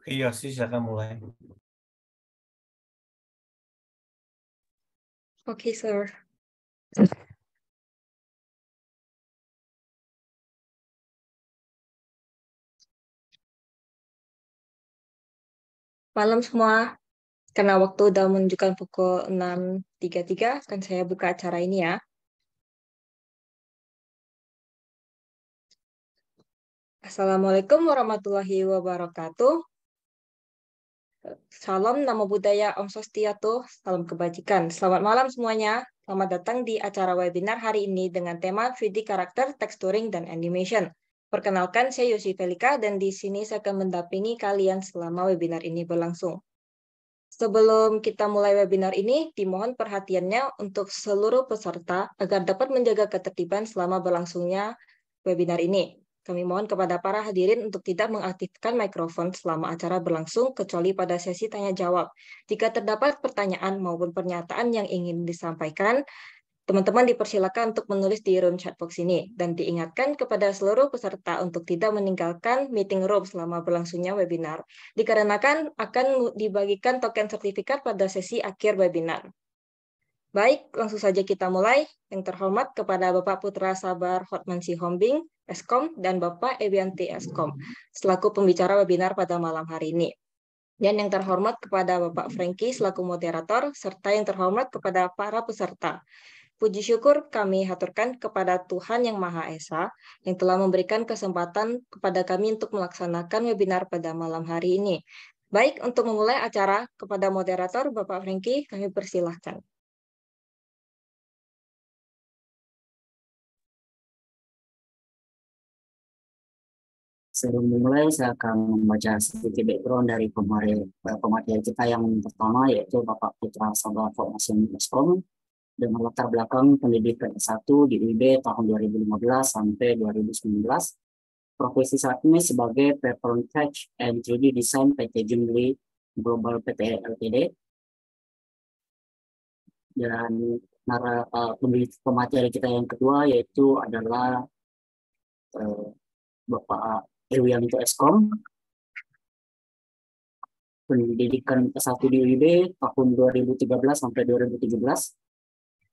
Iya sih, silakan mulai. Okay, sir. Malam semua, karena waktu udah menunjukkan pukul 6.33, akan saya buka acara ini ya. Assalamualaikum warahmatullahi wabarakatuh. Salam, Namo Buddhaya, Om Swastiastu, salam kebajikan. Selamat malam semuanya. Selamat datang di acara webinar hari ini dengan tema 3D Character, Texturing, dan Animation. Perkenalkan, saya Yosi Felika, dan di sini saya akan mendampingi kalian selama webinar ini berlangsung. Sebelum kita mulai webinar ini, dimohon perhatiannya untuk seluruh peserta agar dapat menjaga ketertiban selama berlangsungnya webinar ini. Kami mohon kepada para hadirin untuk tidak mengaktifkan mikrofon selama acara berlangsung, kecuali pada sesi tanya-jawab. Jika terdapat pertanyaan maupun pernyataan yang ingin disampaikan, teman-teman dipersilakan untuk menulis di room chat box ini. Dan diingatkan kepada seluruh peserta untuk tidak meninggalkan meeting room selama berlangsungnya webinar, dikarenakan akan dibagikan token sertifikat pada sesi akhir webinar. Baik, langsung saja kita mulai. Yang terhormat kepada Bapak Putra Sabar Hotman Sihombing, Eskom, dan Bapak Ebianti Eskom, selaku pembicara webinar pada malam hari ini. Dan yang terhormat kepada Bapak Franky selaku moderator, serta yang terhormat kepada para peserta. Puji syukur kami haturkan kepada Tuhan Yang Maha Esa yang telah memberikan kesempatan kepada kami untuk melaksanakan webinar pada malam hari ini. Baik, untuk memulai acara, kepada moderator Bapak Franky, kami persilahkan. Sebelum dimulai, saya akan membaca sedikit background dari pemateri kita yang pertama, yaitu Bapak Putra Sabar Formasi Eskom, dengan latar belakang pendidikan S1 di UIB tahun 2015 sampai 2019. Profesi saat ini sebagai Pattern Touch and 3D Design PT Jumli Global PT Ltd. Dan pemateri kita yang kedua yaitu adalah Bapak Ewianto Eskom, pendidikan S1 di UIB tahun 2013 sampai 2017.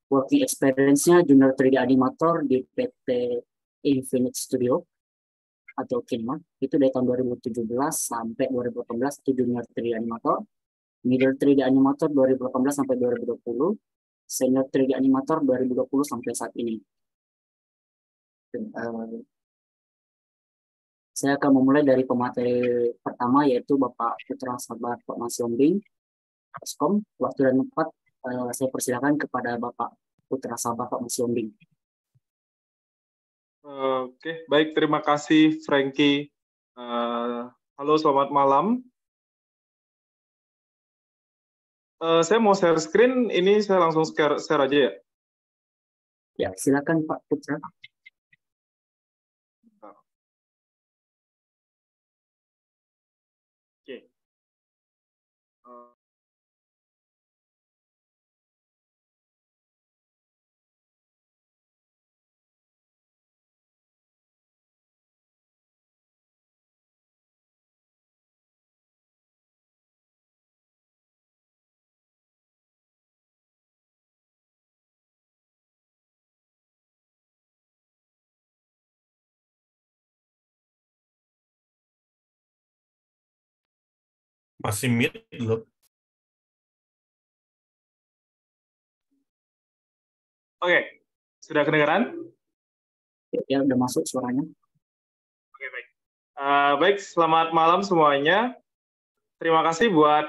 Working experience-nya junior 3D animator di PT Infinite Studio atau Kinma, itu dari tahun 2017 sampai 2018 itu junior 3D animator. Middle 3D animator 2018 sampai 2020. Senior 3D animator 2020 sampai saat ini. Saya akan memulai dari pemateri pertama, yaitu Bapak Putra Sabar Formasi Sihombing, Eskom. Waktu dan tempat saya persilakan kepada Bapak Putra Sabar Formasi Sihombing. Oke, baik, terima kasih Franky. Halo, selamat malam. Saya mau share screen, ini saya langsung share aja ya? Ya, silakan Pak Putra. Oke. Masih mute loh. Oke, sudah kedengaran? Ya, udah masuk suaranya. Oke, baik. Baik, selamat malam semuanya. Terima kasih buat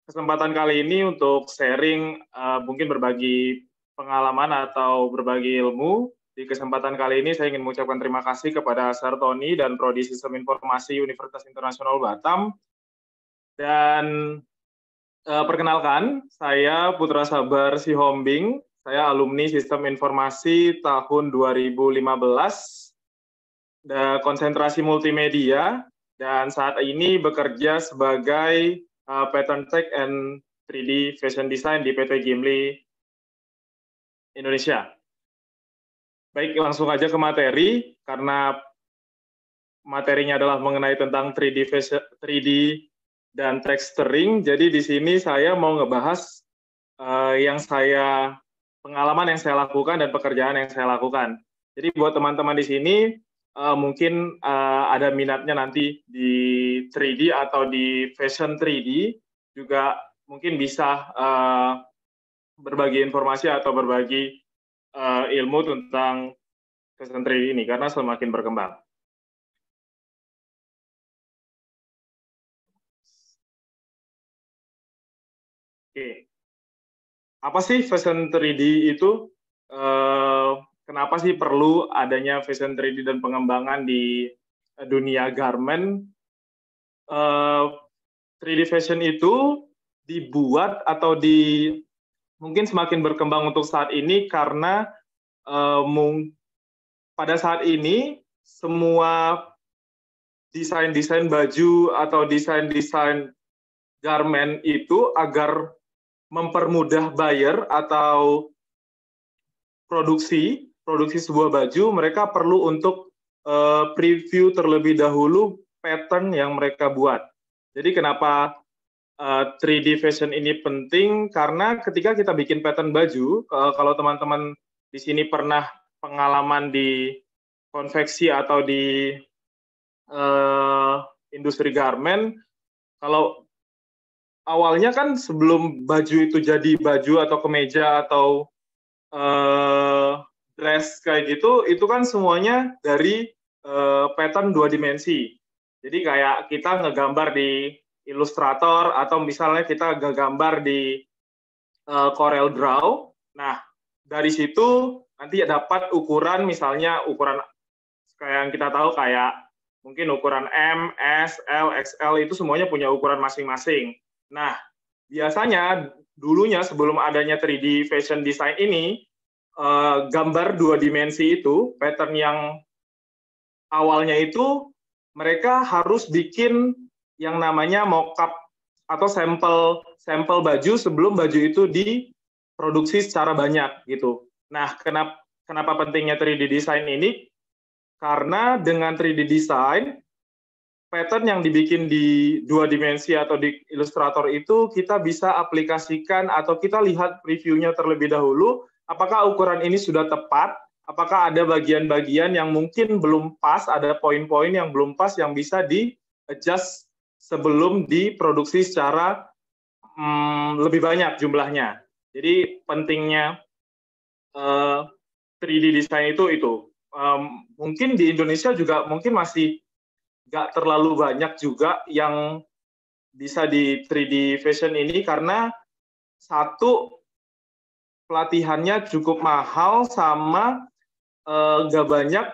kesempatan kali ini untuk sharing, mungkin berbagi pengalaman atau berbagi ilmu. Di kesempatan kali ini saya ingin mengucapkan terima kasih kepada Sir Tony dan Prodi Sistem Informasi Universitas Internasional Batam. Dan perkenalkan, saya Putra Sabar Sihombing. Saya alumni Sistem Informasi tahun 2015, konsentrasi multimedia, dan saat ini bekerja sebagai Pattern Tech and 3D Fashion Design di PT Gimli Indonesia. Baik, langsung aja ke materi, karena materinya adalah mengenai tentang 3D dan texturing. Jadi di sini saya mau ngebahas pengalaman yang saya lakukan dan pekerjaan yang saya lakukan. Jadi buat teman-teman di sini mungkin ada minatnya nanti di 3D atau di fashion 3D, juga mungkin bisa berbagi informasi atau berbagi ilmu tentang fashion 3D ini karena semakin berkembang. Oke. Apa sih fashion 3D itu? Kenapa sih perlu adanya fashion 3D dan pengembangan di dunia garment? 3D fashion itu dibuat atau mungkin semakin berkembang untuk saat ini karena pada saat ini semua desain-desain baju atau desain-desain garment itu agar mempermudah buyer atau produksi sebuah baju, mereka perlu untuk preview terlebih dahulu pattern yang mereka buat. Jadi kenapa 3D fashion ini penting? Karena ketika kita bikin pattern baju, kalau teman-teman di sini pernah pengalaman di konveksi atau di industri garment, kalau awalnya kan sebelum baju itu jadi baju atau kemeja atau dress kayak gitu, itu kan semuanya dari pattern 2 dimensi. Jadi kayak kita ngegambar di Illustrator atau misalnya kita ngegambar di Corel Draw. Nah, dari situ nanti dapat ukuran, misalnya ukuran kayak yang kita tahu kayak mungkin ukuran M, S, L, XL itu semuanya punya ukuran masing-masing. Nah, biasanya dulunya sebelum adanya 3D fashion design ini, gambar 2 dimensi itu, pattern yang awalnya itu mereka harus bikin yang namanya mock-up atau sampel baju sebelum baju itu diproduksi secara banyak gitu. Nah, kenapa pentingnya 3D design ini? Karena dengan 3D design, pattern yang dibikin di 2 dimensi atau di Illustrator itu kita bisa aplikasikan atau kita lihat previewnya terlebih dahulu, apakah ukuran ini sudah tepat, apakah ada bagian-bagian yang mungkin belum pas, ada poin-poin yang belum pas yang bisa di-adjust sebelum diproduksi secara lebih banyak jumlahnya. Jadi pentingnya 3D design itu. Mungkin di Indonesia juga mungkin masih nggak terlalu banyak juga yang bisa di 3D fashion ini karena satu, pelatihannya cukup mahal sama nggak banyak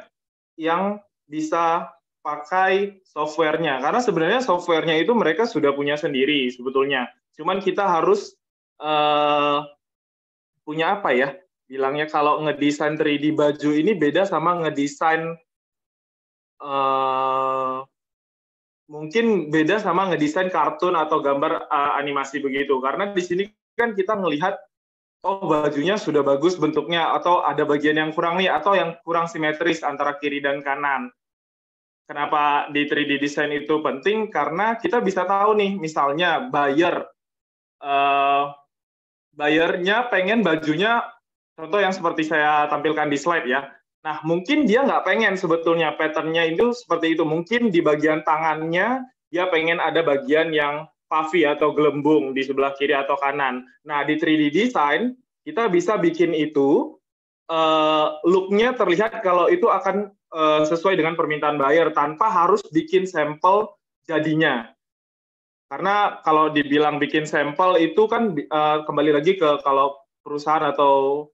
yang bisa pakai software-nya. Karena sebenarnya software-nya itu mereka sudah punya sendiri sebetulnya. Cuman kita harus punya apa ya? Bilangnya kalau ngedesain 3D baju ini beda sama ngedesain mungkin beda sama ngedesain kartun atau gambar animasi begitu. Karena di sini kan kita ngelihat oh bajunya sudah bagus bentuknya atau ada bagian yang kurang nih atau yang kurang simetris antara kiri dan kanan. Kenapa di 3D design itu penting? Karena kita bisa tahu nih misalnya buyernya pengen bajunya, contoh yang seperti saya tampilkan di slide ya. Nah, mungkin dia nggak pengen sebetulnya pattern-nya itu seperti itu. Mungkin di bagian tangannya, dia pengen ada bagian yang puffy atau gelembung di sebelah kiri atau kanan. Nah, di 3D design, kita bisa bikin itu, look-nya terlihat kalau itu akan sesuai dengan permintaan buyer, tanpa harus bikin sampel jadinya. Karena kalau dibilang bikin sampel itu kan kembali lagi ke kalau perusahaan atau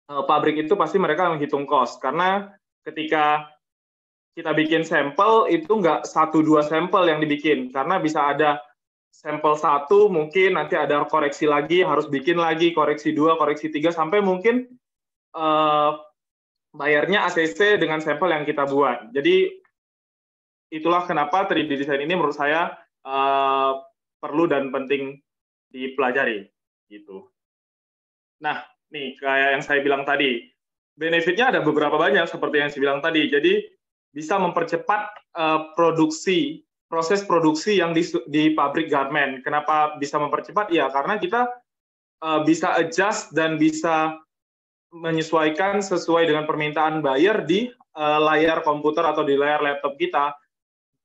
pabrik itu pasti mereka menghitung cost, karena ketika kita bikin sampel itu nggak 1-2 sampel yang dibikin, karena bisa ada sampel 1 mungkin nanti ada koreksi lagi, harus bikin lagi koreksi 2, koreksi 3 sampai mungkin bayarnya ACC dengan sampel yang kita buat. Jadi itulah kenapa 3D design ini menurut saya perlu dan penting dipelajari gitu. Nah, nih kayak yang saya bilang tadi, benefitnya ada beberapa banyak seperti yang saya bilang tadi. Jadi bisa mempercepat proses produksi yang di pabrik garment. Kenapa bisa mempercepat? Ya, karena kita bisa adjust dan bisa menyesuaikan sesuai dengan permintaan buyer di layar komputer atau di layar laptop kita.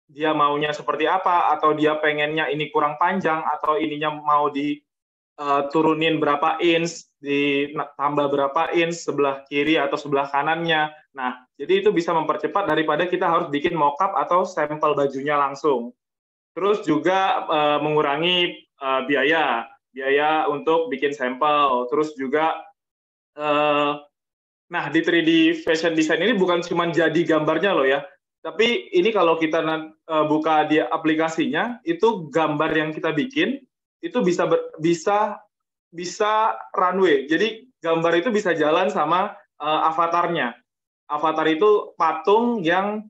Dia maunya seperti apa, atau dia pengennya ini kurang panjang, atau ininya mau diturunin berapa inch, ditambah berapa inch sebelah kiri atau sebelah kanannya. Nah, jadi itu bisa mempercepat daripada kita harus bikin mockup atau sampel bajunya langsung. Terus juga mengurangi biaya untuk bikin sampel. Terus juga, nah di 3D fashion design ini bukan cuma jadi gambarnya loh ya, tapi ini kalau kita buka di aplikasinya, itu gambar yang kita bikin itu bisa runway. Jadi gambar itu bisa jalan sama avatarnya. Avatar itu patung yang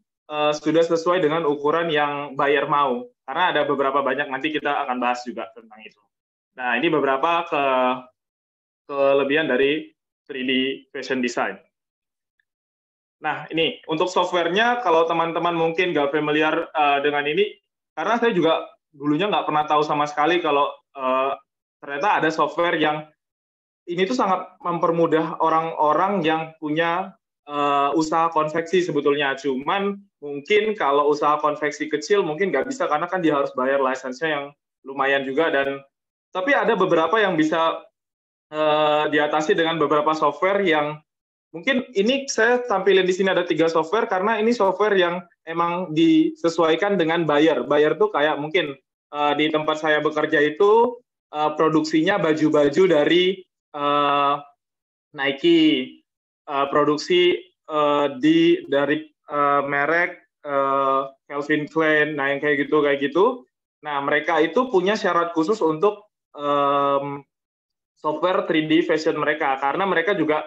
sudah sesuai dengan ukuran yang buyer mau. Karena ada beberapa banyak, nanti kita akan bahas juga tentang itu. Nah, ini beberapa kelebihan dari 3D fashion design. Nah, ini untuk softwarenya, kalau teman-teman mungkin nggak familiar dengan ini, karena saya juga dulunya nggak pernah tahu sama sekali kalau ternyata ada software yang ini tuh sangat mempermudah orang-orang yang punya usaha konveksi sebetulnya. Cuman mungkin kalau usaha konveksi kecil mungkin nggak bisa, karena kan dia harus bayar lisensinya yang lumayan juga. Tapi ada beberapa yang bisa diatasi dengan beberapa software yang mungkin ini saya tampilin di sini ada 3 software karena ini software yang emang disesuaikan dengan buyer. Buyer tuh kayak mungkin di tempat saya bekerja itu produksinya baju-baju dari Nike, produksi dari merek Calvin Klein, nah yang kayak gitu. Nah, mereka itu punya syarat khusus untuk software 3D fashion mereka, karena mereka juga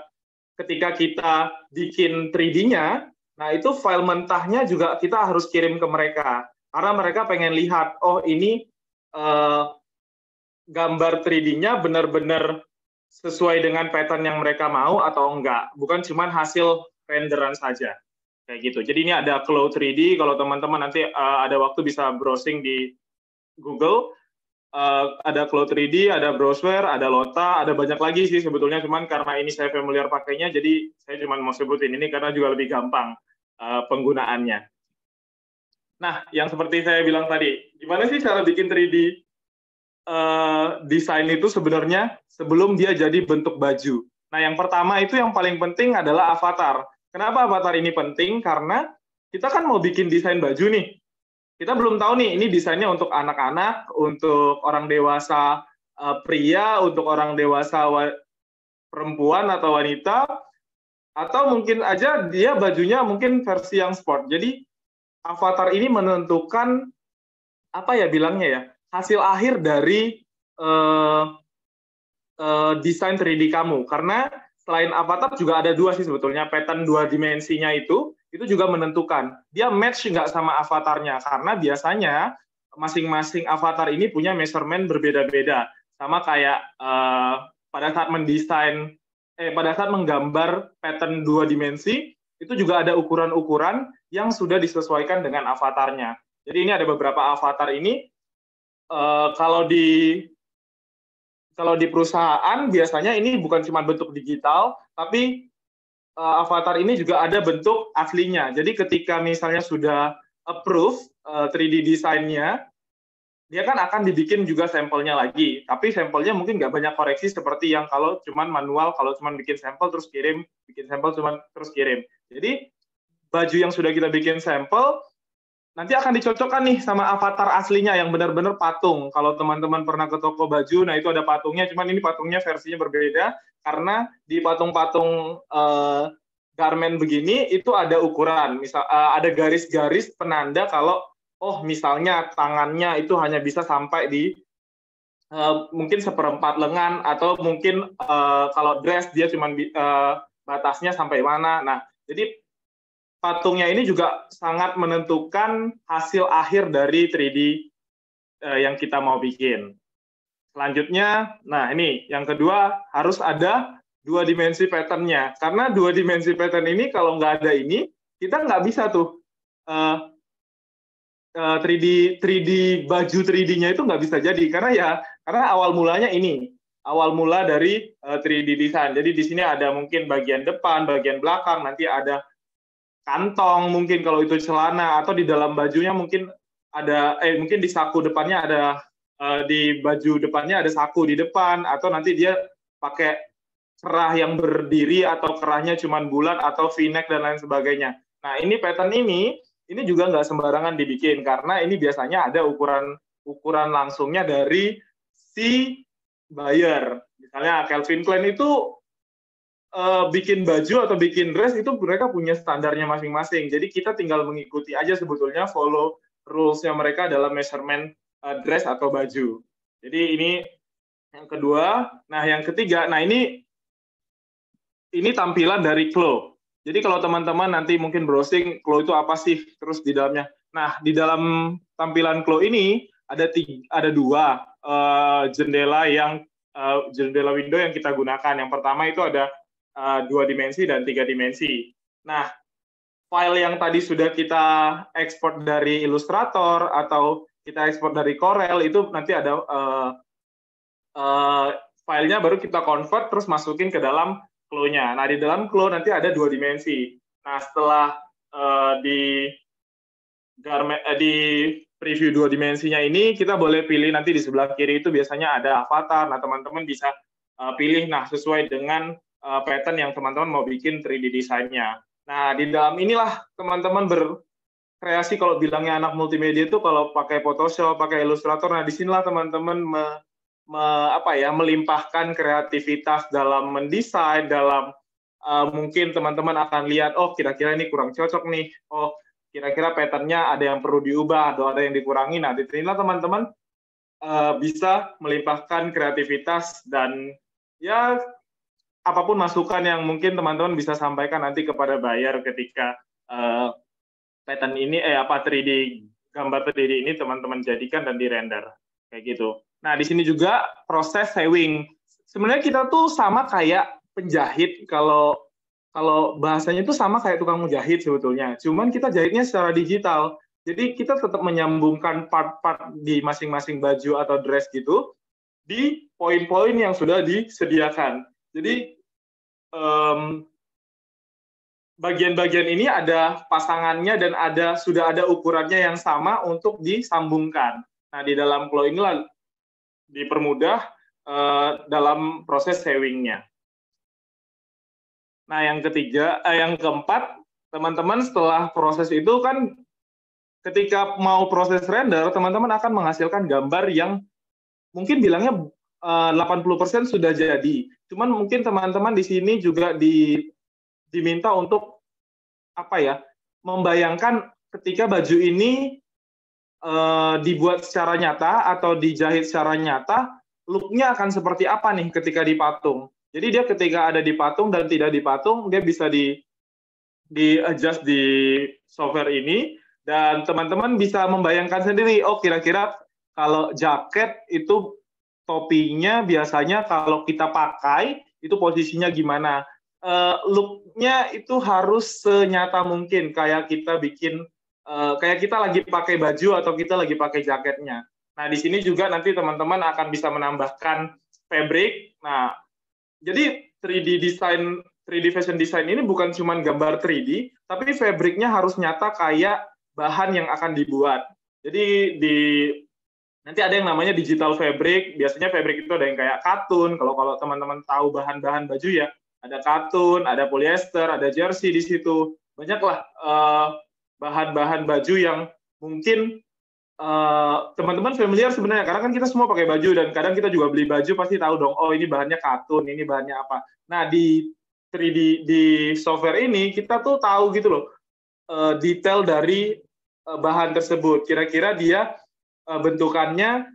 ketika kita bikin 3D-nya, nah itu file mentahnya juga kita harus kirim ke mereka. Karena mereka pengen lihat, oh ini gambar 3D-nya benar-benar sesuai dengan pattern yang mereka mau atau enggak. Bukan cuma hasil renderan saja. Kayak gitu. Jadi ini ada Cloud 3D, kalau teman-teman nanti ada waktu bisa browsing di Google. Ada Cloud 3D, ada Browsware, ada Lota, ada banyak lagi sih sebetulnya, cuman karena ini saya familiar pakainya, jadi saya cuma mau sebutin ini karena juga lebih gampang penggunaannya. Nah, yang seperti saya bilang tadi, gimana sih cara bikin 3D desain itu sebenarnya sebelum dia jadi bentuk baju? Nah, yang pertama itu yang paling penting adalah avatar. Kenapa avatar ini penting? Karena kita kan mau bikin desain baju nih. Kita belum tahu nih, ini desainnya untuk anak-anak, untuk orang dewasa pria, untuk orang dewasa perempuan atau wanita, atau mungkin aja dia bajunya mungkin versi yang sport. Jadi avatar ini menentukan apa ya bilangnya ya, hasil akhir dari desain 3D kamu. Karena selain avatar juga ada 2 sih sebetulnya, pattern 2 dimensinya itu juga menentukan dia match nggak sama avatarnya, karena biasanya masing-masing avatar ini punya measurement berbeda-beda, sama kayak pada saat menggambar pattern 2 dimensi itu juga ada ukuran-ukuran yang sudah disesuaikan dengan avatarnya. Jadi ini ada beberapa avatar ini. Kalau di perusahaan biasanya ini bukan cuma bentuk digital, tapi avatar ini juga ada bentuk aslinya. Jadi ketika misalnya sudah approve 3D desainnya, dia kan akan dibikin juga sampelnya lagi. Tapi sampelnya mungkin nggak banyak koreksi seperti yang kalau cuman manual, kalau cuman bikin sampel terus kirim, bikin sampel cuman terus kirim. Jadi baju yang sudah kita bikin sampel nanti akan dicocokkan nih sama avatar aslinya yang benar-benar patung. Kalau teman-teman pernah ke toko baju, nah itu ada patungnya, cuman ini patungnya versinya berbeda, karena di patung-patung garment begini, itu ada ukuran. Misal ada garis-garis penanda kalau, oh misalnya tangannya itu hanya bisa sampai di mungkin 1/4 lengan, atau mungkin kalau dress dia cuma batasnya sampai mana. Nah, jadi patungnya ini juga sangat menentukan hasil akhir dari 3D yang kita mau bikin. Selanjutnya, nah ini yang kedua, harus ada 2 dimensi pattern-nya. Karena 2 dimensi pattern ini kalau nggak ada ini, kita nggak bisa tuh 3D baju 3D-nya itu nggak bisa jadi karena awal mulanya ini. Awal mula dari 3D design. Jadi di sini ada mungkin bagian depan, bagian belakang, nanti ada kantong mungkin kalau itu celana, atau di dalam bajunya mungkin ada mungkin di saku depannya ada di baju depannya ada saku di depan, atau nanti dia pakai kerah yang berdiri atau kerahnya cuma bulat atau V-neck dan lain sebagainya. Nah, ini pattern ini juga nggak sembarangan dibikin karena ini biasanya ada ukuran langsungnya dari si buyer. Misalnya Calvin Klein itu bikin baju atau bikin dress itu mereka punya standarnya masing-masing. Jadi kita tinggal mengikuti aja sebetulnya, follow rules-nya mereka dalam measurement dress atau baju. Jadi ini yang kedua. Nah, yang ketiga, nah ini tampilan dari Chloe. Jadi kalau teman-teman nanti mungkin browsing Chloe itu apa sih, terus di dalamnya. Nah, di dalam tampilan Chloe ini ada dua jendela window yang kita gunakan. Yang pertama itu ada 2 dimensi dan 3 dimensi. Nah, file yang tadi sudah kita ekspor dari Illustrator atau kita ekspor dari Corel itu nanti ada filenya baru kita convert terus masukin ke dalam Chloe-nya. Nah, di dalam Chloe nanti ada 2 dimensi. Nah, setelah di preview 2 dimensinya ini, kita boleh pilih nanti di sebelah kiri itu biasanya ada avatar. Nah, teman-teman bisa pilih sesuai dengan pattern yang teman-teman mau bikin 3D desainnya. Nah, di dalam inilah teman-teman berkreasi. Kalau bilangnya anak multimedia itu kalau pakai Photoshop, pakai Illustrator, nah disinilah teman-teman melimpahkan kreativitas dalam mendesain, dalam mungkin teman-teman akan lihat, oh kira-kira ini kurang cocok nih, oh kira-kira patternnya ada yang perlu diubah atau ada yang dikurangi. Nah, disinilah teman-teman bisa melimpahkan kreativitas dan ya apapun masukan yang mungkin teman-teman bisa sampaikan nanti kepada buyer ketika pattern ini 3D gambar 3D ini teman-teman jadikan dan di-render kayak gitu. Nah, di sini juga proses sewing. Sebenarnya kita tuh sama kayak penjahit, kalau bahasanya itu sama kayak tukang menjahit sebetulnya. Cuman kita jahitnya secara digital. Jadi kita tetap menyambungkan part-part di masing-masing baju atau dress gitu di poin-poin yang sudah disediakan. Jadi bagian-bagian ini ada pasangannya dan sudah ada ukurannya yang sama untuk disambungkan. Nah, di dalam Chloe inilah dipermudah dalam proses sewingnya. Nah, yang keempat, teman-teman setelah proses itu kan ketika mau proses render, teman-teman akan menghasilkan gambar yang mungkin bilangnya 80% sudah jadi. Cuman mungkin teman-teman di sini juga diminta untuk membayangkan ketika baju ini dibuat secara nyata atau dijahit secara nyata, look-nya akan seperti apa nih ketika dipatung. Jadi dia ketika ada dipatung dan tidak dipatung, dia bisa di-adjust di software ini, dan teman-teman bisa membayangkan sendiri, oh kira-kira kalau jaket itu topinya biasanya kalau kita pakai, itu posisinya gimana. Look-nya itu harus senyata mungkin, kayak kita lagi pakai baju atau kita lagi pakai jaketnya. Nah, di sini juga nanti teman-teman akan bisa menambahkan fabric. Nah, jadi 3D fashion design ini bukan cuma gambar 3D, tapi fabricnya harus nyata kayak bahan yang akan dibuat. Jadi nanti ada yang namanya digital fabric. Biasanya fabric itu ada yang kayak katun. Kalau teman-teman tahu bahan-bahan baju ya, ada katun, ada polyester, ada jersey di situ. Banyaklah bahan-bahan baju yang mungkin teman-teman familiar sebenarnya, karena kan kita semua pakai baju dan kadang kita juga beli baju pasti tahu dong, oh ini bahannya katun, ini bahannya apa. Nah, di 3D di software ini kita tuh tahu gitu loh detail dari bahan tersebut. Kira-kira dia bentukannya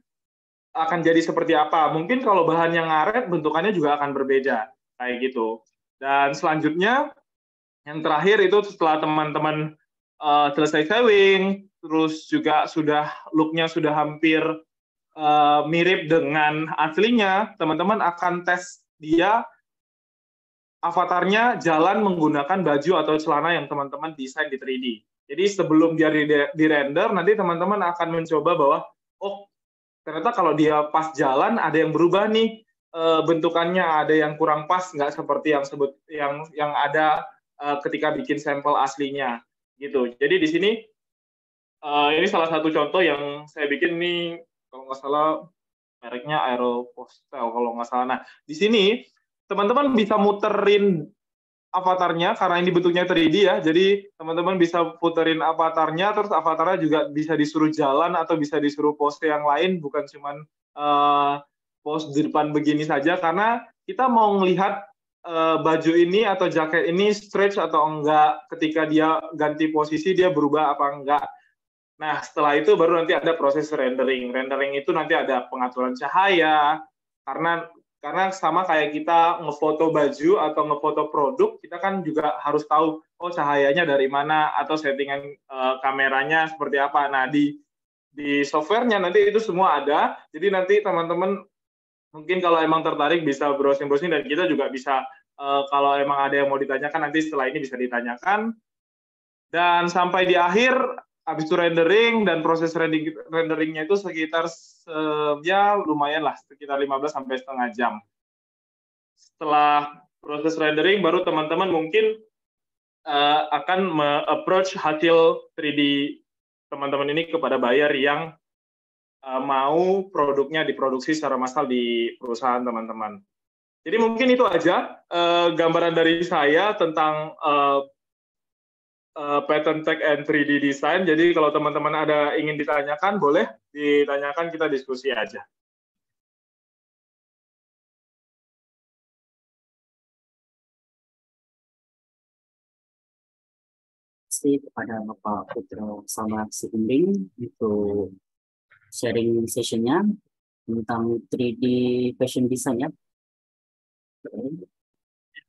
akan jadi seperti apa. Mungkin kalau bahan yang ngaret bentukannya juga akan berbeda kayak gitu. Dan selanjutnya yang terakhir itu setelah teman-teman selesai sewing, terus juga look-nya sudah hampir mirip dengan aslinya, teman-teman akan tes dia avatarnya jalan menggunakan baju atau celana yang teman-teman desain di 3D. Jadi sebelum dia di-render, nanti teman-teman akan mencoba bahwa, oh ternyata kalau dia pas jalan ada yang berubah nih bentukannya, ada yang kurang pas, nggak seperti yang ada ketika bikin sampel aslinya gitu. Jadi di sini ini salah satu contoh yang saya bikin nih, kalau nggak salah mereknya Aeropostel kalau nggak salah. Nah di sini teman-teman bisa muterin avatarnya karena ini bentuknya 3D ya. Jadi teman-teman bisa puterin avatarnya, terus avatarnya juga bisa disuruh jalan atau bisa disuruh pose yang lain, bukan cuman pose di depan begini saja, karena kita mau melihat baju ini atau jaket ini stretch atau enggak, ketika dia ganti posisi dia berubah apa enggak. Nah setelah itu baru nanti ada proses rendering. Rendering itu nanti ada pengaturan cahaya, karena sama kayak kita ngefoto baju atau ngefoto produk, kita kan juga harus tahu, oh cahayanya dari mana, atau settingan kameranya seperti apa. Nah, di softwarenya nanti itu semua ada, jadi nanti teman-teman mungkin kalau emang tertarik bisa browsing-browsing, dan kita juga bisa, kalau emang ada yang mau ditanyakan, nanti setelah ini bisa ditanyakan. Dan sampai di akhir, habis itu rendering, dan proses renderingnya itu sekitar ya lumayan lah, sekitar 15 sampai setengah jam. Setelah proses rendering baru teman-teman mungkin akan approach hasil 3D teman-teman ini kepada buyer yang mau produknya diproduksi secara massal di perusahaan teman-teman. Jadi mungkin itu aja gambaran dari saya tentang pattern tag and 3D design. Jadi kalau teman-teman ada ingin ditanyakan, boleh ditanyakan, kita diskusi aja. Terima kasih kepada Bapak Putra sama Sibimbing untuk sharing sessionnya tentang 3D fashion design ya.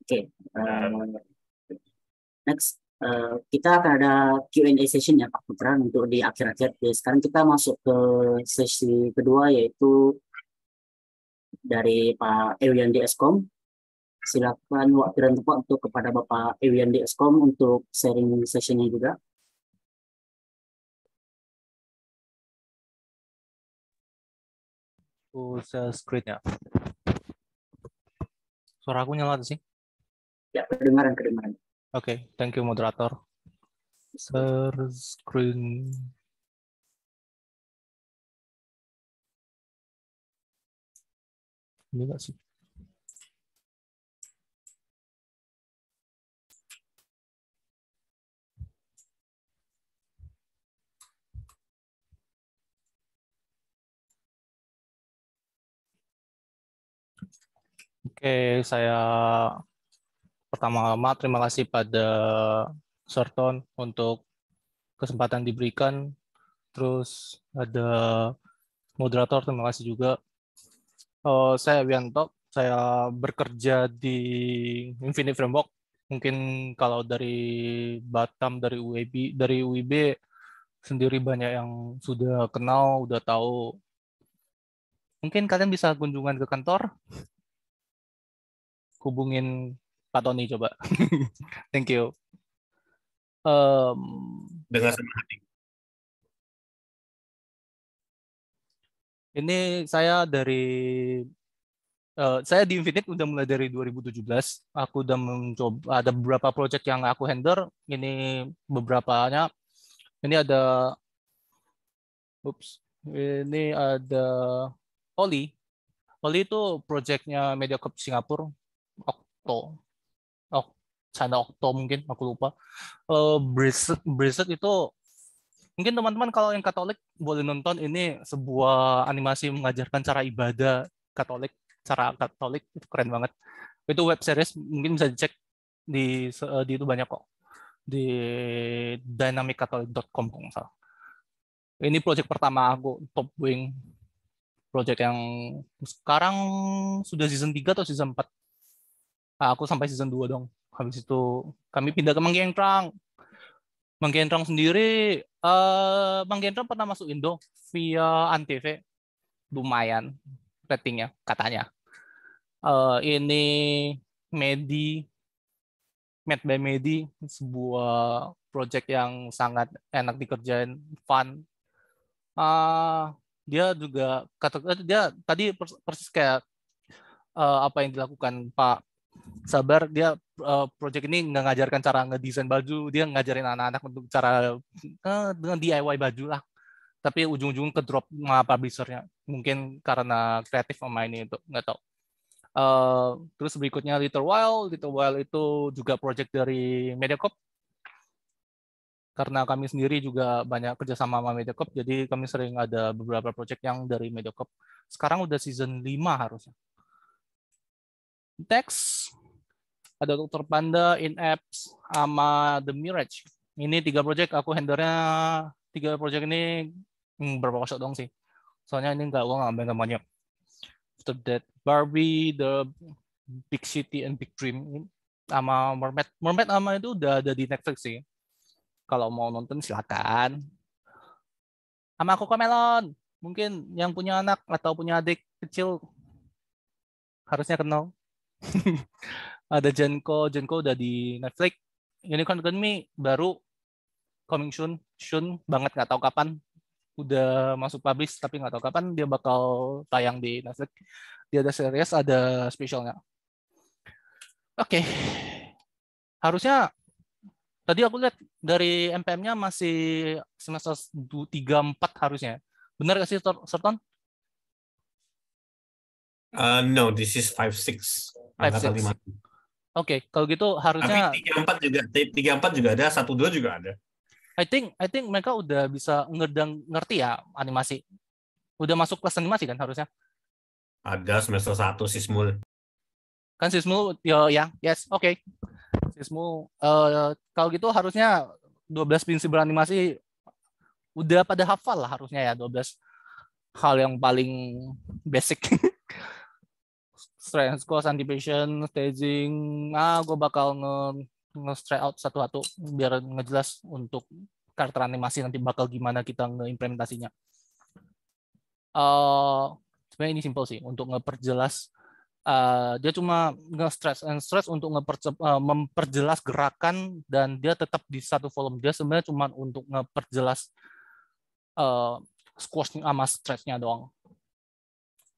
Oke. Next. Kita akan ada Q&A session ya Pak Putra untuk di akhir-akhir. Sekarang kita masuk ke sesi kedua, yaitu dari Pak Ewiandi Eskom. Silakan waktu dan tempat untuk kepada Bapak Ewiandi Eskom untuk sharing sessionnya juga. Share screen ya. Suara aku nyala sih? Ya, kedengaran. Oke, thank you moderator. Share screen. Ini enggak sih? Oke, saya pertama-tama terima kasih pada Serton untuk kesempatan diberikan. Terus ada moderator, terima kasih juga. Saya Wianto, saya bekerja di Infinite Framework. Mungkin kalau dari Batam, dari UIB sendiri banyak yang sudah kenal, udah tahu. Mungkin kalian bisa kunjungan ke kantor, hubungin Pak Tony coba. Thank you. Dengan senang hati. Ini saya di Infinite udah mulai dari 2017. Aku udah mencoba, ada beberapa project yang aku handle. Ini beberapanya. Ini ada Oli. Oli itu projectnya MediaCorp Singapura. China Okto mungkin, aku lupa. Brexit itu mungkin teman-teman kalau yang Katolik boleh nonton, ini sebuah animasi mengajarkan cara ibadah Katolik, cara Katolik, itu keren banget. Itu web series, mungkin bisa dicek di itu banyak kok, di dynamiccatholic.com kalau nggak salah. Ini project pertama aku, Top Wing, project yang sekarang sudah season 3 atau season 4. Aku sampai season 2 dong. Habis itu kami pindah ke Manggentrang. Manggentrang sendiri, Manggentrang pernah masuk Indo via Antv, lumayan ratingnya katanya. Ini Made by Medi, sebuah project yang sangat enak dikerjain, fun. Dia juga dia tadi persis kayak apa yang dilakukan Pak Sabar. Dia project ini nggak ngajarkan cara ngedesain baju, dia ngajarin anak-anak untuk cara dengan DIY baju lah. Tapi ujung-ujung ke drop sama publisher-nya. Mungkin karena kreatif sama ini itu nggak tahu. Terus berikutnya Little While itu juga project dari Mediacorp. Karena kami sendiri juga banyak kerjasama sama Mediacorp, jadi kami sering ada beberapa project yang dari Mediacorp. Sekarang udah season 5 harusnya. Next, ada Dr. Panda, In Apps, sama The Mirage. Ini 3 project, aku handle-nya 3 project ini berapa shot dong sih. Soalnya ini gue nggak ambil namanya. After that, Barbie, The Big City and Big Dream, sama Mermaid. Mermaid sama itu udah ada di Netflix sih. Kalau mau nonton silakan. Sama Cocomelon, mungkin yang punya anak atau punya adik kecil harusnya kenal. Ada Genko udah di Netflix. Unicorn Academy baru coming soon banget, nggak tahu kapan. Udah masuk publish tapi nggak tahu kapan dia bakal tayang di Netflix. Dia ada series, ada spesialnya. Oke. Harusnya tadi aku lihat dari MPM-nya masih semester 3-4 harusnya. Benar nggak sih, Serton? No, this is 5-6. Angkatan 5. Oke, kalau gitu harusnya. Tapi 3-4 juga ada, 1-2 juga ada. I think mereka udah bisa ngerti ya animasi. Udah masuk kelas animasi kan harusnya? Ada semester 1 Sismul. Kan Sismul, ya, yes, oke. Sismul, kalau gitu harusnya 12 prinsip beranimasi udah pada hafal lah harusnya ya, 12 hal yang paling basic. Strength, cost, anticipation, staging. Gue bakal nge-straight out satu-satu biar ngejelas untuk karakter animasi nanti bakal gimana kita ngeimplementasinya. Sebenarnya ini simple sih untuk ngeperjelas. Dia cuma nge-stress untuk memperjelas gerakan dan dia tetap di satu volume. Dia sebenarnya cuma untuk ngeperjelas squash sama stressnya doang.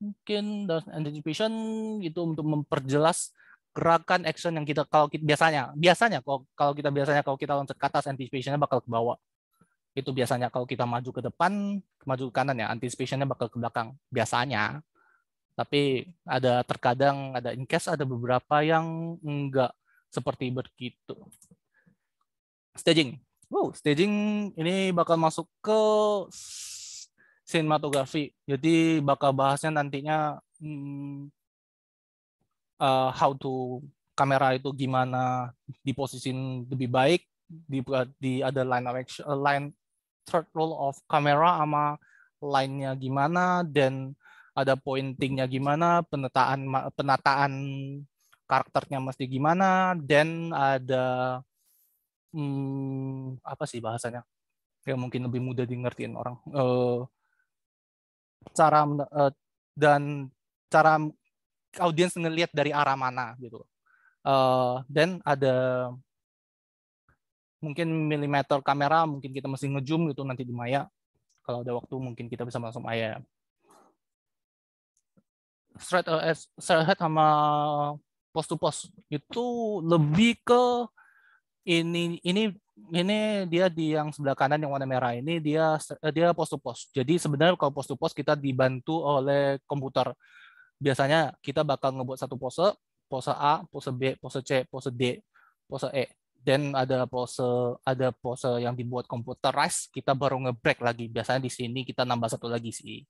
Mungkin dan anticipation itu untuk memperjelas gerakan action yang kita biasanya kalau kita loncat ke atas, anticipationnya bakal ke bawah. Itu biasanya kalau kita maju ke depan, maju ke kanan ya, anticipationnya bakal ke belakang biasanya. Tapi terkadang ada in case ada beberapa yang enggak seperti begitu. Staging. Staging ini bakal masuk ke sinematografi. Jadi bakal bahasnya nantinya how to kamera itu gimana diposisin lebih baik, di ada line third roll of kamera sama line-nya gimana, dan ada pointingnya gimana, penataan karakternya mesti gimana, dan ada apa sih bahasanya yang mungkin lebih mudah di-ngertiin orang, cara audiens ngelihat dari arah mana gitu. Dan ada mungkin milimeter kamera, mungkin kita mesti ngezoom gitu nanti di Maya. Kalau ada waktu mungkin kita bisa masuk Maya. Straight ahead sama post to post itu lebih ke ini dia di yang sebelah kanan yang warna merah ini dia post to post. Jadi sebenarnya kalau post to post kita dibantu oleh komputer. Biasanya kita bakal ngebuat satu pose A, pose B, pose C, pose D, pose E. Dan ada pose yang dibuat computerized, kita baru nge-break lagi. Biasanya di sini kita nambah satu lagi sih.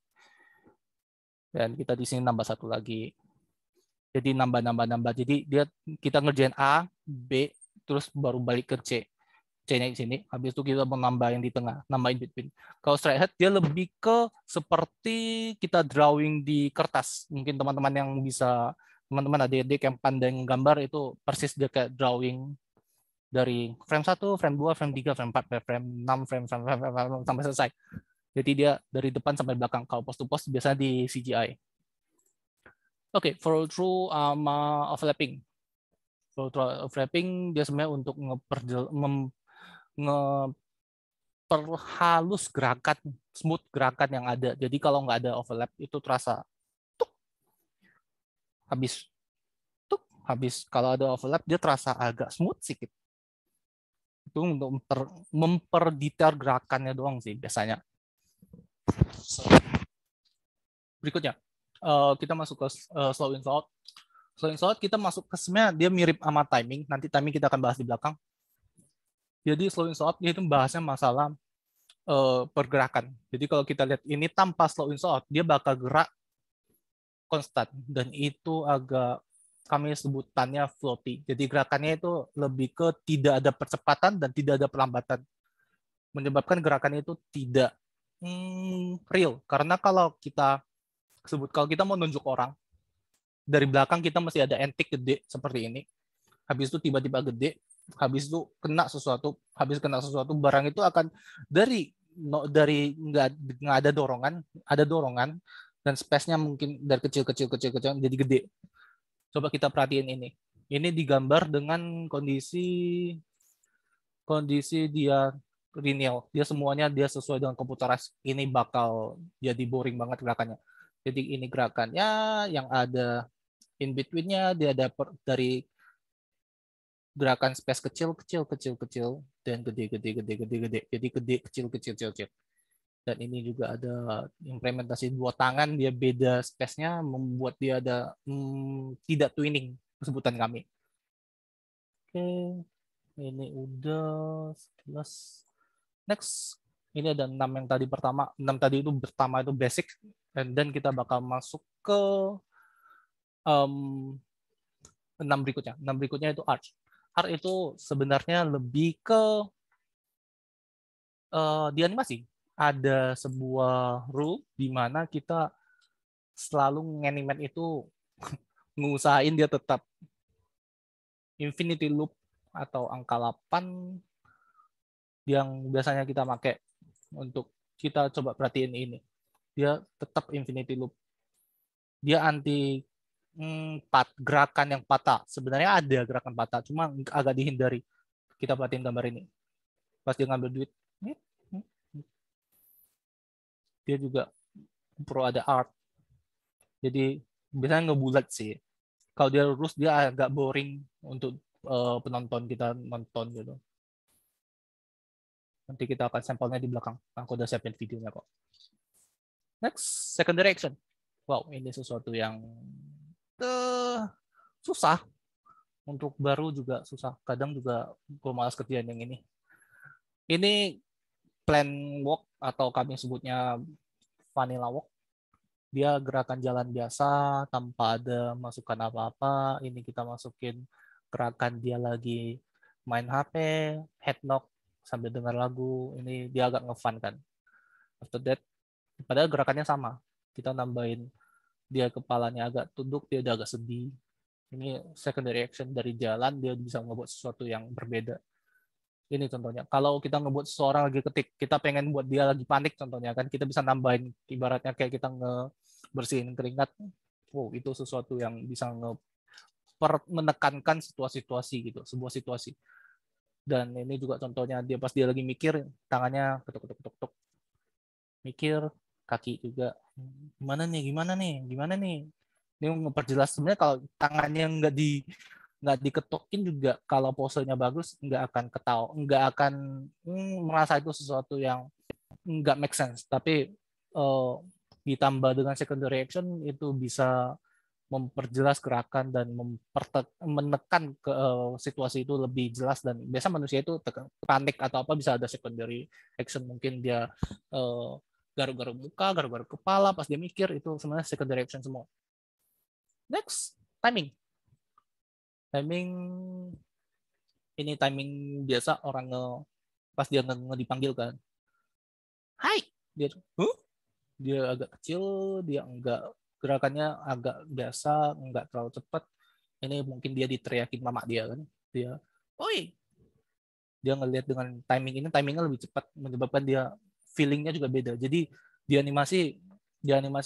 Dan kita di sini nambah satu lagi. Jadi nambah. Jadi kita ngerjain A, B, terus baru balik ke C. C-nya di sini. Habis itu kita mau nambah yang di tengah, nambah in between. Kalau straight ahead dia lebih ke seperti kita drawing di kertas. Mungkin teman-teman adik-adik yang pandai gambar itu persis dia kayak drawing dari frame 1, frame 2, frame 3, frame 4, frame 6, frame sampai selesai. Jadi dia dari depan sampai belakang. Kalau post to post biasanya di CGI. Oke, follow through sama overlapping. Follow through overlapping dia sebenarnya untuk ngeperhalus gerakan, smooth gerakan yang ada. Jadi kalau nggak ada overlap itu terasa tuk, habis tuk, habis. Kalau ada overlap dia terasa agak smooth sedikit. Itu untuk memperdetail gerakannya doang sih biasanya. Berikutnya kita masuk ke slow in slow out. Slow in slow out kita masuk ke sebenarnya dia mirip sama timing. Nanti timing kita akan bahas di belakang. Jadi slow in slow out dia itu bahasnya masalah pergerakan. Jadi kalau kita lihat ini tanpa slow in slow out dia bakal gerak konstan dan itu agak kami sebutannya floaty. Jadi gerakannya itu lebih ke tidak ada percepatan dan tidak ada perlambatan. Menyebabkan gerakannya itu tidak real. Karena kalau kita mau nunjuk orang dari belakang kita masih ada antik gede seperti ini. Habis itu tiba-tiba gede, habis itu kena sesuatu barang itu akan dari nggak ada dorongan dan space-nya mungkin dari kecil jadi gede. Coba kita perhatiin ini. Ini digambar dengan kondisi dia linear. Dia semuanya sesuai dengan komputeris. Ini bakal jadi boring banget gerakannya. Jadi ini gerakannya yang ada in between-nya dia ada dari gerakan space kecil dan gede. Jadi gede kecil. Dan ini juga ada implementasi dua tangan, dia beda space-nya membuat dia ada tidak twinning sebutan kami. Oke, ini udah 11. Next, ini ada 6 yang tadi pertama. 6 tadi itu pertama itu basic, dan kita bakal masuk ke 6 berikutnya. 6 berikutnya itu arch. Arch itu sebenarnya lebih ke di animasi. Ada sebuah rule di mana kita selalu nge-animate itu ngusahain dia tetap infinity loop atau angka 8 yang biasanya kita pakai untuk kita coba perhatiin ini. Dia tetap infinity loop. Dia anti gerakan yang patah. Sebenarnya ada gerakan patah, cuma agak dihindari. Kita perhatiin gambar ini. Pas dia ngambil duit, dia juga perlu ada art. Jadi biasanya ngebulat sih. Kalau dia lurus dia agak boring untuk penonton kita nonton gitu. Nanti kita akan sampelnya di belakang. Aku udah siapin videonya kok. Next, secondary action. Wow, ini sesuatu yang susah. Untuk baru juga susah. Kadang juga gue malas kerjaan yang ini. Ini plan walk atau kami sebutnya vanilla walk. Dia gerakan jalan biasa tanpa ada masukan apa-apa. Ini kita masukin gerakan dia lagi main HP, head knock sambil dengar lagu. Ini dia agak nge-fun kan. After that, padahal gerakannya sama. Kita nambahin dia kepalanya agak tunduk, dia udah agak sedih. Ini secondary action dari jalan, dia bisa ngebuat sesuatu yang berbeda. Ini contohnya. Kalau kita ngebuat seseorang lagi ketik, kita pengen buat dia lagi panik contohnya kan, kita bisa nambahin ibaratnya kayak kita ngebersihin keringat. Wow, itu sesuatu yang bisa menekankan situasi gitu, sebuah situasi. Dan ini juga contohnya dia pas dia lagi mikir, tangannya ketuk. Mikir, kaki juga. Gimana nih? Ini memperjelas sebenarnya kalau tangannya nggak diketukin juga, kalau posenya bagus nggak akan merasa itu sesuatu yang nggak make sense. Tapi ditambah dengan secondary action itu bisa memperjelas gerakan dan menekan ke situasi itu lebih jelas. Dan biasa manusia itu panik atau apa bisa ada secondary action, mungkin dia garuk-garuk muka, garuk-garuk kepala pas dia mikir, itu sebenarnya secondary action semua. Next, timing. Ini timing biasa orang pas dia dipanggil kan. Hai, dia agak kecil, dia enggak, gerakannya agak biasa, enggak terlalu cepat. Ini mungkin dia diteriakin mama dia kan. Dia, oi. Dia ngelihat dengan timing ini, timingnya lebih cepat, menyebabkan dia feelingnya juga beda. Jadi di animasi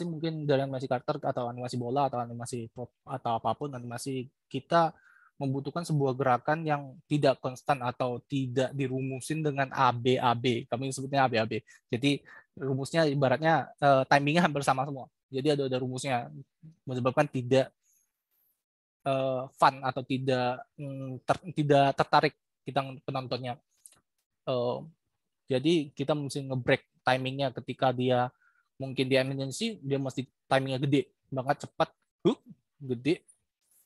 mungkin dari animasi karakter atau animasi bola atau animasi pop atau apapun animasi, kita membutuhkan sebuah gerakan yang tidak konstan atau tidak dirumusin dengan AB. Kami sebutnya AB. Jadi rumusnya ibaratnya timingnya hampir sama semua. Jadi ada rumusnya, menyebabkan tidak fun atau tidak tertarik kita penontonnya. Jadi kita mesti nge-break timingnya ketika dia mungkin di emergency, dia mesti timingnya gede banget, cepat, gede.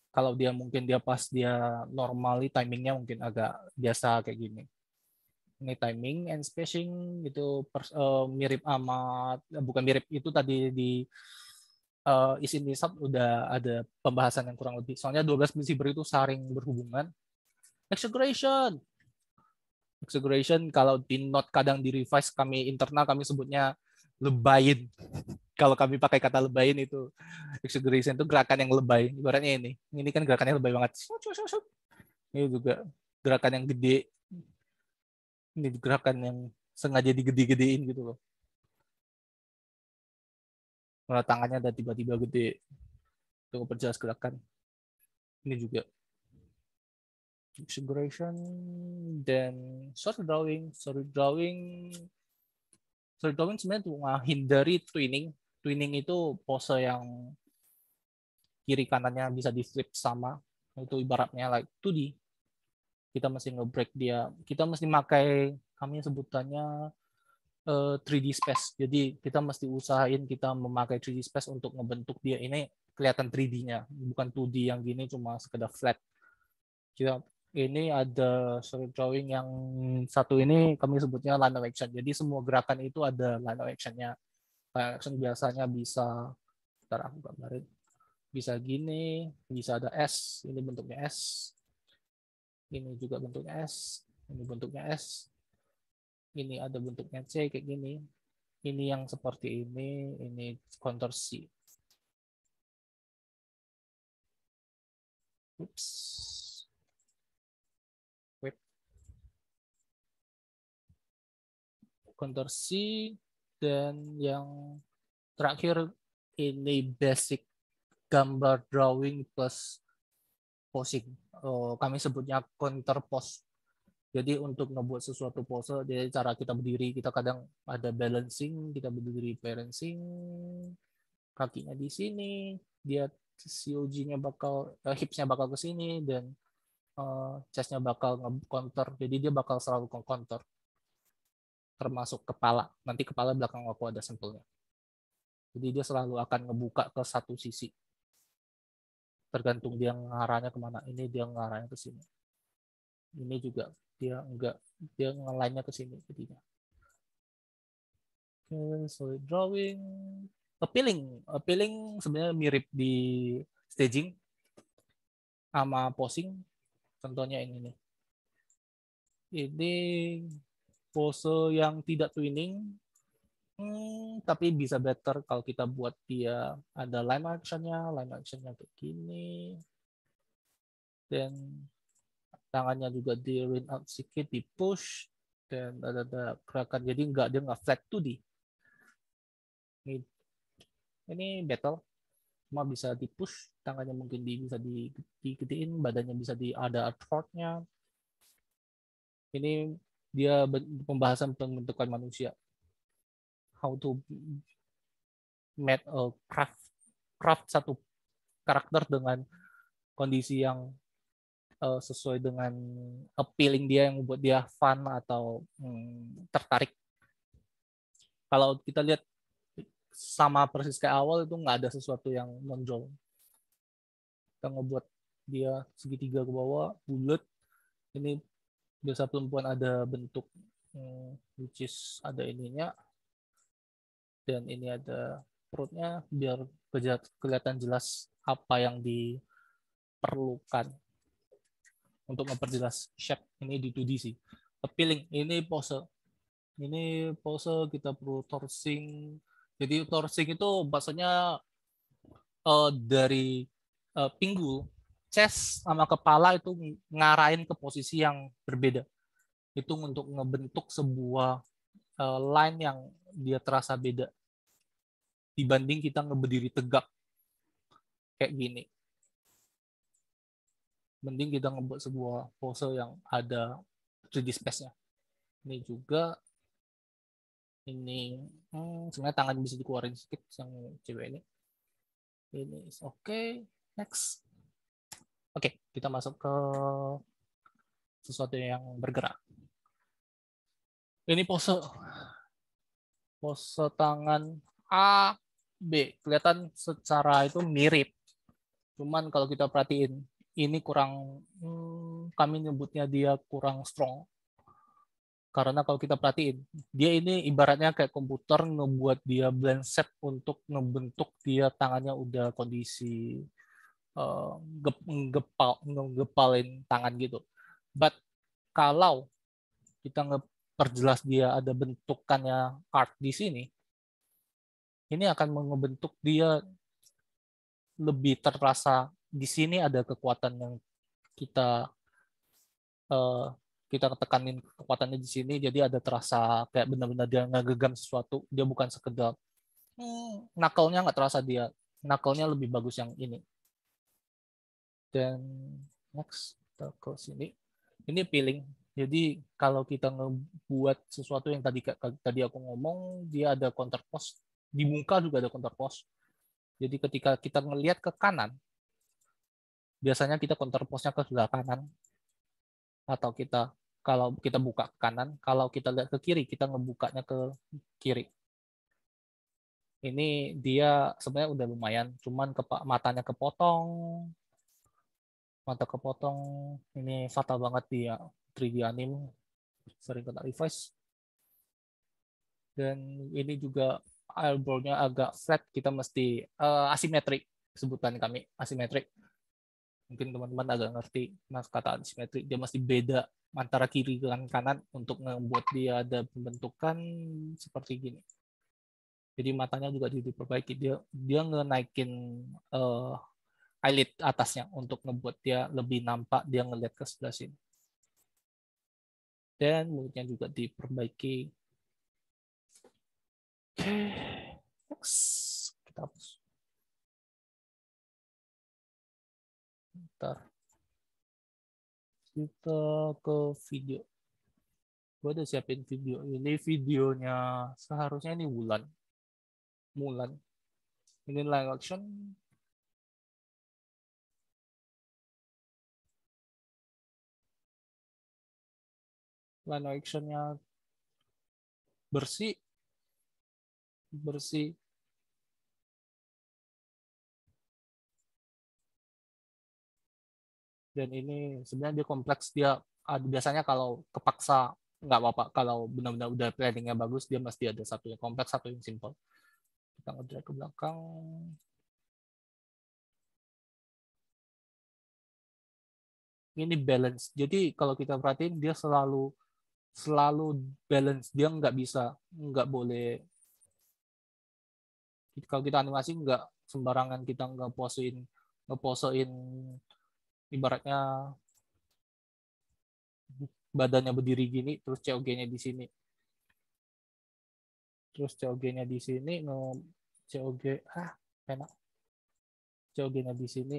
Kalau dia mungkin pas dia normally timingnya mungkin agak biasa kayak gini. Ini timing and spacing itu mirip amat, bukan mirip, itu tadi di isin nisab udah ada pembahasan yang kurang lebih. Soalnya 12 prinsip itu saling berhubungan. Exaggeration kalau di note kadang di revise kami internal kami sebutnya lebayin. Kalau kami pakai kata lebayin itu exaggeration itu gerakan yang lebay. Ibaratnya ini kan gerakannya lebay banget. Ini juga gerakan yang gede. Ini gerakan yang sengaja digede-gedein gitu loh. Karena tangannya ada tiba-tiba gede untuk memperjelas gerakan. Ini juga exaggeration dan short drawing sebenarnya untuk menghindari twinning itu pose yang kiri kanannya bisa di flip sama, itu ibaratnya like 2D. Kita mesti nge-break dia, kita mesti pakai, kami sebutannya 3D space. Jadi kita mesti usahain kita memakai 3D space untuk ngebentuk dia ini kelihatan 3D-nya, bukan 2D yang gini cuma sekedar flat. Ini ada short drawing yang satu ini kami sebutnya line of action. Jadi semua gerakan itu ada line of action-nya. Line of action biasanya bisa, ntar aku gambarin, bisa gini, bisa ada S, ini bentuknya S, ini juga bentuknya S, ini bentuknya S, ini ada bentuknya C kayak gini, ini yang seperti ini counter C. Counter C, dan yang terakhir ini basic gambar drawing plus posing. Kami sebutnya counter pose. Jadi untuk ngebuat sesuatu pose, jadi cara kita berdiri, kita kadang ada balancing, kita berdiri balancing, kakinya di sini, dia COG-nya bakal, hips-nya bakal ke sini, dan chest-nya bakal nge-counter, jadi dia bakal selalu counter. Termasuk kepala. Nanti kepala belakang aku ada sampelnya. Jadi dia selalu akan ngebuka ke satu sisi. Tergantung dia ngarahnya kemana. Ini dia ngarahnya ke sini. Ini juga dia enggak, dia ngelainya ke sini jadinya. Solid drawing. Appealing sebenarnya mirip di staging sama posing. Contohnya ini nih. Ini pose yang tidak twinning, tapi bisa better kalau kita buat dia ada line actionnya kayak gini, dan tangannya juga di lean out sedikit, di push, dan ada gerakan, jadi dia nggak flat 2D. Ini battle, cuma bisa di push, tangannya mungkin bisa digedein, badannya bisa ada artworknya. Ini dia pembahasan pembentukan manusia. How to make a craft satu karakter dengan kondisi yang sesuai dengan appealing dia, yang membuat dia fun atau tertarik. Kalau kita lihat sama persis kayak awal, itu nggak ada sesuatu yang menonjol. Kita ngebuat dia segitiga ke bawah, bulat. Ini biasa perempuan ada bentuk which is ada ininya, dan ini ada perutnya biar kelihatan jelas apa yang diperlukan untuk memperjelas shape. Ini di 2D sih. Appealing, ini pose kita perlu torsing. Jadi torsing itu maksudnya dari pinggul, chest sama kepala itu ngarahin ke posisi yang berbeda. Itu untuk ngebentuk sebuah line yang dia terasa beda dibanding kita ngeberdiri tegak kayak gini. mending kita ngebuat sebuah pose yang ada 3D space-nya. Ini juga, ini sebenarnya tangan bisa dikeluarin sedikit yang cewek ini. Ini oke. Next. Oke, kita masuk ke sesuatu yang bergerak. Ini pose tangan A, B. Kelihatan secara itu mirip. Cuman kalau kita perhatiin, ini kurang, kami nyebutnya dia kurang strong. Karena kalau kita perhatiin, dia ini ibaratnya kayak komputer ngebuat dia blend set untuk ngebentuk dia tangannya udah kondisi ngepalin tangan gitu. But kalau kita perjelas dia ada bentukannya art di sini, ini akan membentuk dia lebih terasa di sini ada kekuatan yang kita tekanin kekuatannya di sini, jadi ada terasa kayak benar-benar dia ngegegam sesuatu, dia bukan sekedar knuckle-nya nggak terasa, dia knuckle-nya lebih bagus yang ini. Dan next kita ke sini, ini peeling. Jadi kalau kita ngebuat sesuatu yang tadi aku ngomong, dia ada counter pose. Di muka juga ada counter pose. Jadi ketika kita ngelihat ke kanan, biasanya kita counter pose-nya ke sebelah kanan. Atau kalau kita buka ke kanan, kalau kita lihat ke kiri, kita ngebukanya ke kiri. Ini dia sebenarnya udah lumayan, cuman matanya kepotong. Mata kepotong, ini fatal banget dia. 3D anime sering kena revise. Dan ini juga eyebrow-nya agak flat, kita mesti asimetrik, sebutan kami asimetrik. Mungkin teman-teman agak ngerti kata asimetrik, dia mesti beda antara kiri dengan kanan untuk membuat dia ada pembentukan seperti gini. Jadi matanya juga diperbaiki, dia ngenaikin eyelid atasnya untuk ngebuat dia lebih nampak, dia ngelihat ke sebelah sini. Dan mulutnya juga diperbaiki. Oke, next. Kita hapus. Bentar. Kita ke video. Gue udah siapin video. Ini videonya seharusnya ini Mulan. Ini live action. Live actionnya bersih. Dan ini sebenarnya dia kompleks, dia biasanya kalau kepaksa nggak apa-apa, kalau benar-benar udah planningnya bagus, dia mesti ada satu yang kompleks, satu yang simple. Kita ngedrag ke belakang. Ini balance. Jadi kalau kita perhatiin, dia selalu balance. Dia nggak boleh. Kalau kita animasi nggak sembarangan, kita ngeposein ibaratnya badannya berdiri gini, terus COG-nya di sini. Terus COG-nya di sini, COG-nya di sini.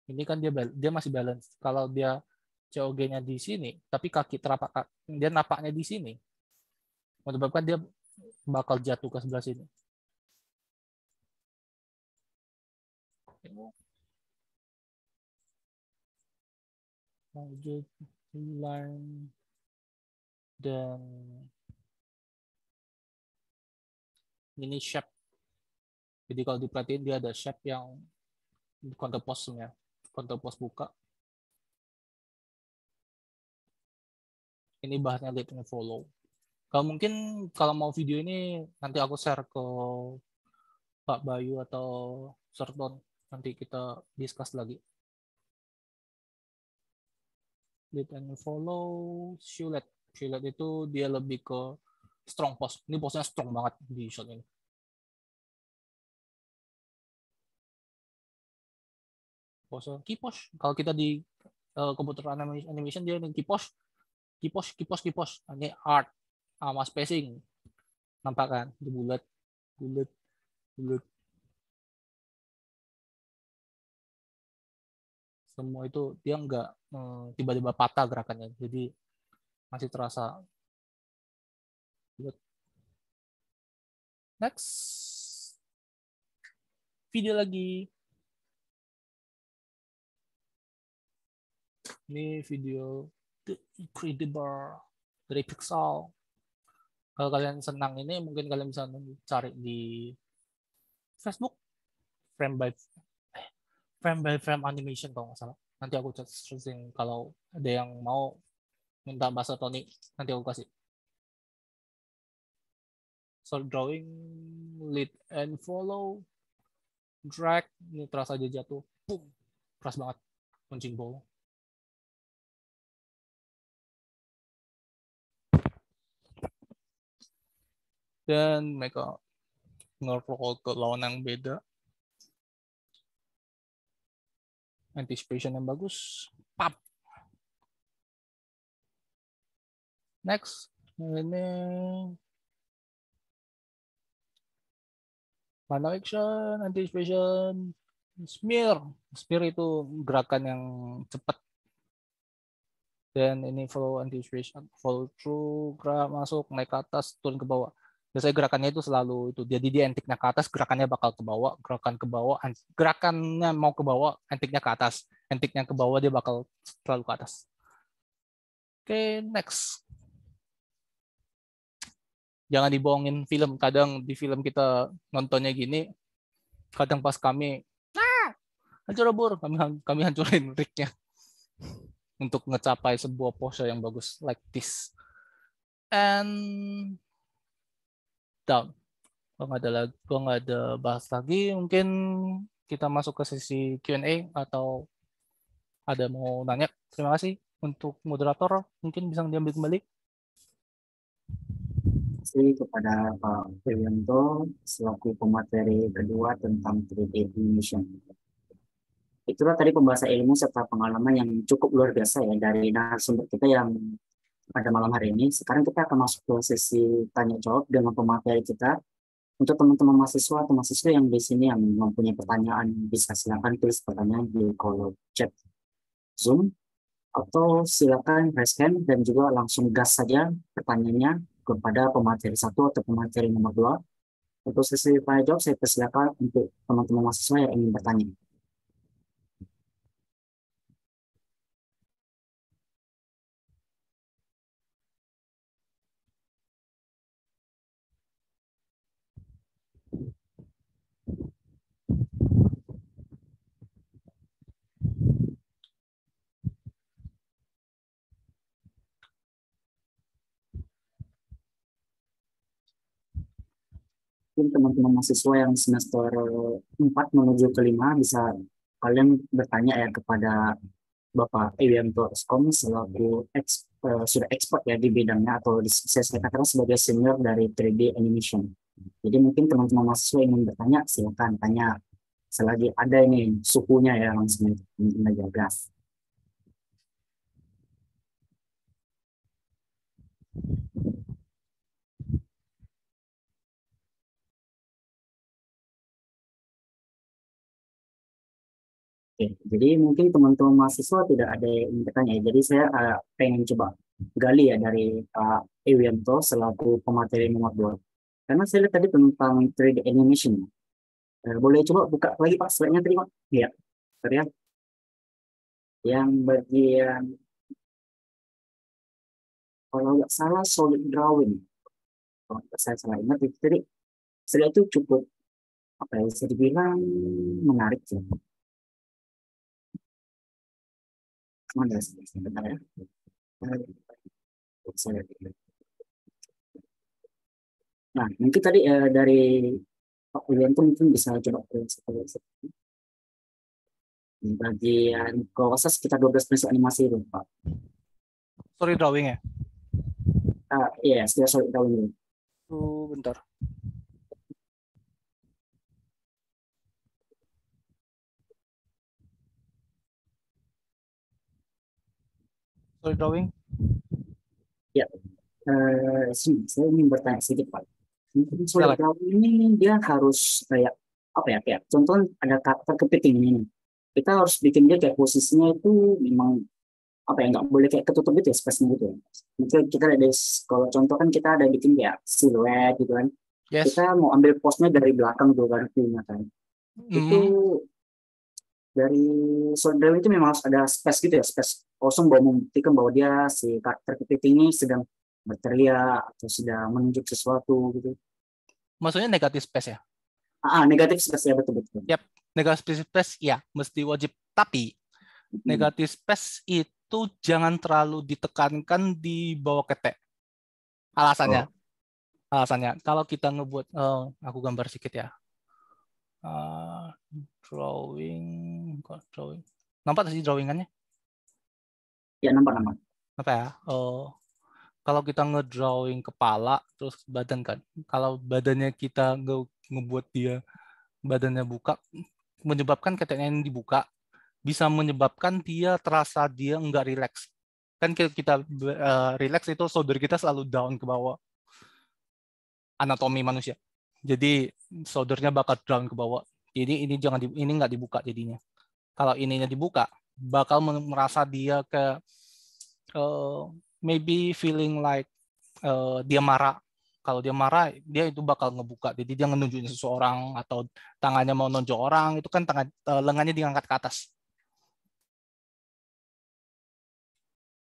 Ini kan dia masih balance. Kalau dia COG-nya di sini, tapi dia napaknya di sini, menyebabkan dia bakal jatuh ke sebelah sini. Lanjut line dan ini shape. Jadi kalau diperhatiin dia ada shape yang counter pose-nya, counter pose buka. Ini bahannya lead and follow. Kalau mau video ini nanti aku share ke Pak Bayu atau Serton, nanti kita discuss lagi. Lead and follow, Shulet itu dia lebih ke strong pose. Ini pose-nya strong banget di shot ini. Pose key pose. Kalau kita di komputer animation dia ini key pose. Ini art sama spacing. Nampak kan? Itu bulat. semua itu dia nggak tiba-tiba patah gerakannya, jadi masih terasa. Next video lagi. Ini video The Incredible dari Pixar. Kalau kalian senang ini, mungkin kalian bisa cari di Facebook, frame by frame animation kalau nggak salah. Nanti aku searching, kalau ada yang mau minta bahasa Tony, nanti aku kasih. Solid drawing, lead and follow, drag, ini terasa aja jatuh, boom, keras banget, punching ball. Dan mereka nge-roll ke lawan yang beda. Anticipation yang bagus. Pap. Next. Ini mana action, anticipation, smear. Smear itu gerakan yang cepat. Dan ini follow anticipation, follow through, gerak masuk, naik ke atas, turun ke bawah. Biasanya gerakannya itu selalu itu. Jadi dia antiknya ke atas, gerakannya bakal ke bawah, gerakannya mau ke bawah, antiknya ke atas. Antiknya ke bawah dia bakal selalu ke atas. Oke, next. Jangan dibohongin film. Kadang di film kita nontonnya gini, kadang pas kami hancur lebur, kami hancurin rignya untuk ngecapai sebuah pose yang bagus like this. And down. Kalau nggak ada bahas lagi, mungkin kita masuk ke sesi Q&A atau ada mau nanya. Terima kasih untuk moderator, mungkin bisa diambil kembali. Terima kasih kepada Pak Priyanto selaku pemateri kedua tentang 3D animation. Itulah tadi pembahasan ilmu serta pengalaman yang cukup luar biasa ya dari narasumber kita yang pada malam hari ini. Sekarang kita akan masuk ke sesi tanya jawab dengan pemateri kita. Untuk teman-teman mahasiswa atau mahasiswa yang di sini yang mempunyai pertanyaan, bisa silakan tulis pertanyaan di kolom chat Zoom, atau silakan raise hand dan juga langsung gas saja pertanyaannya kepada pemateri 1 atau pemateri nomor 2. Untuk sesi tanya jawab, saya persilakan untuk teman-teman mahasiswa yang ingin bertanya. Mungkin teman-teman mahasiswa yang semester 4 menuju ke 5 bisa kalian bertanya ya kepada Bapak Irianto Eskom selaku sudah expert ya di bidangnya, atau saya katakan sebagai senior dari 3D animation. Jadi mungkin teman-teman mahasiswa ingin bertanya, silakan tanya selagi ada ini sukunya ya, langsung aja gas. Oke, jadi mungkin teman-teman mahasiswa tidak ada yang bertanya. Jadi saya pengen coba gali ya dari Pak Irianto selaku pemateri nomor 2. Karena saya lihat tadi tentang 3D animation. Boleh coba buka lagi Pak slide-nya tadi Pak? Iya, ya. Yang bagian kalau nggak salah solid drawing. Kalau saya salah ingat itu tadi, saya itu cukup apa ya, bisa dibilang menarik ya. Mana sebentar ya. Nah, mungkin tadi dari Pak Widianto mungkin bisa coba di bagian kalau saya sekitar 12 prinsip animasi itu Pak. Sorry drawing ya? Iya, sekitar solid drawing. Bentar. Solid drawing? Ya, saya ingin bertanya sedikit Pak. Mungkin solid drawing ini dia harus kayak apa ya, kayak contoh ada kata kepiting ini. kita harus bikin dia kayak posisinya itu memang apa ya, nggak boleh kayak ketutup gitu ya, space-nya gitu ya. Mungkin kita ada, kalau contoh kan kita ada bikin kayak siluet gitu kan. Yes. Kita mau ambil pose-nya dari belakang tuh kan, kan. Itu dari solid drawing itu memang harus ada space gitu ya, space kosong bahwa membuktikan bahwa dia si karakter kepiting ini sedang berteriak atau sedang menunjuk sesuatu gitu. Maksudnya negatif space ya? Negatif space ya, betul. Yap, negatif space ya mesti wajib. Tapi negatif space itu jangan terlalu ditekankan di bawah ketek. Alasannya kalau kita ngebuat, aku gambar sedikit ya. Drawing. Nampak sih drawingannya? Ya, nampak. Apa ya? Kalau kita ngedrawing kepala terus badan kan, kalau badannya kita ngebuat dia badannya buka, menyebabkan keteknya yang dibuka, bisa menyebabkan dia terasa dia nggak rileks. Kan kita rileks itu shoulder kita selalu down ke bawah. Anatomi manusia. Jadi shouldernya bakal down ke bawah. Jadi ini ini nggak dibuka jadinya. Kalau ininya dibuka, bakal merasa dia ke maybe feeling like dia marah. Kalau dia marah, dia itu bakal ngebuka. Jadi dia nunjukin seseorang atau tangannya mau nonjok orang, itu kan lengannya diangkat ke atas.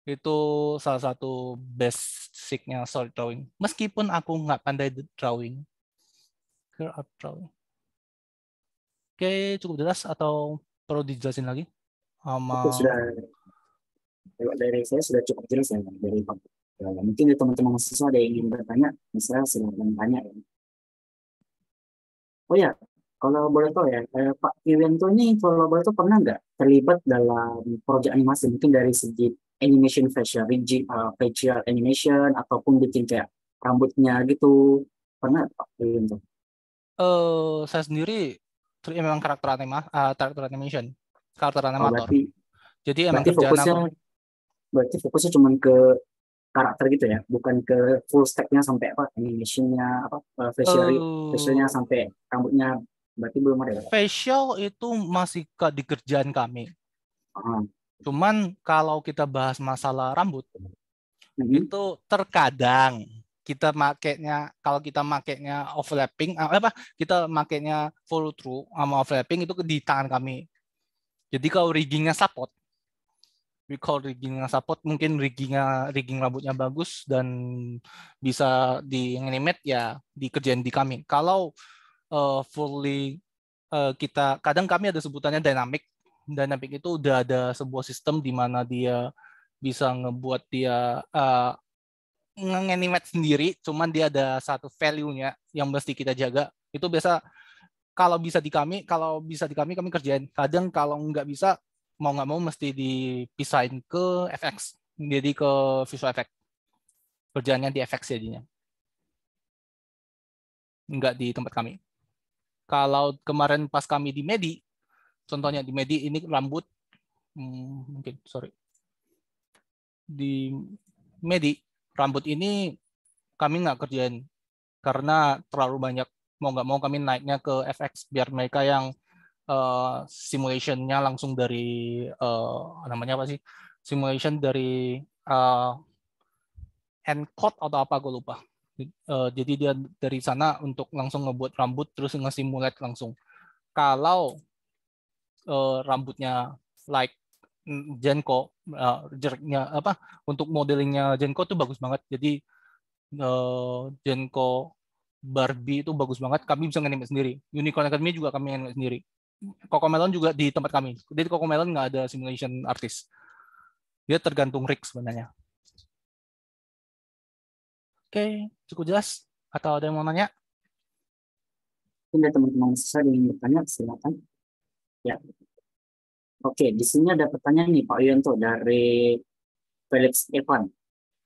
Itu salah satu basicnya solid drawing. Meskipun aku nggak pandai drawing. Oke, cukup jelas atau perlu dijelasin lagi? Itu sudah, dari saya sudah cukup jelas ya, dari Pak. Mungkin teman-teman mahasiswa ada yang ingin bertanya, misalnya silakan tanya ya. Oh ya, kalau boleh tahu ya, Pak Yulianto ini kalau boleh tahu pernah nggak terlibat dalam proyek animasi, mungkin dari segi animation facial animation ataupun bikin kayak rambutnya gitu, pernah Pak Yulianto? Saya sendiri memang karakter animation, karakter animator. Jadi emang kerjaan berarti fokusnya cuma ke karakter gitu ya, bukan ke full stack-nya sampai apa animation-nya, facial-nya sampai rambutnya, berarti belum ada ya? Facial itu masih di kerjaan kami. Cuman kalau kita bahas masalah rambut, itu terkadang kita makainya, kalau kita makainya overlapping, kita makainya follow through sama overlapping itu di tangan kami. Jadi kalau riggingnya support, mungkin rigging rambutnya bagus dan bisa di animate ya dikerjain di kami. Kalau fully kadang kami ada sebutannya dynamic itu udah ada sebuah sistem di mana dia bisa ngebuat dia nge-animate sendiri, cuman dia ada satu value-nya yang mesti kita jaga. Itu biasa kalau bisa di kami kami kerjain. Kadang kalau nggak bisa, mau nggak mau mesti dipisahin ke FX, jadi ke visual effect. Kerjaannya di FX jadinya, nggak di tempat kami. Kalau kemarin pas kami di Medi, contohnya di Medi ini rambut, di Medi rambut ini kami nggak kerjain karena terlalu banyak. Mau nggak mau kami naiknya ke FX biar mereka yang simulation-nya langsung dari namanya apa sih? Simulation dari encode atau apa gue lupa. Jadi dia dari sana untuk langsung ngebuat rambut terus nge-simulate langsung. Kalau rambutnya like Genko, jerknya untuk modelingnya Genko tuh bagus banget. Jadi Genko Barbie itu bagus banget. Kami bisa nge-animate sendiri. Unicorn Academy juga kami nge-animate sendiri. Cocomelon juga di tempat kami. Jadi Cocomelon nggak ada simulation artist. Dia tergantung rig sebenarnya. Oke, cukup jelas? Atau ada yang mau nanya? Mungkin teman-teman saya ingin bertanya, silakan. Ya. Oke, di sini ada pertanyaan nih Pak Yulianto dari Felix Evan.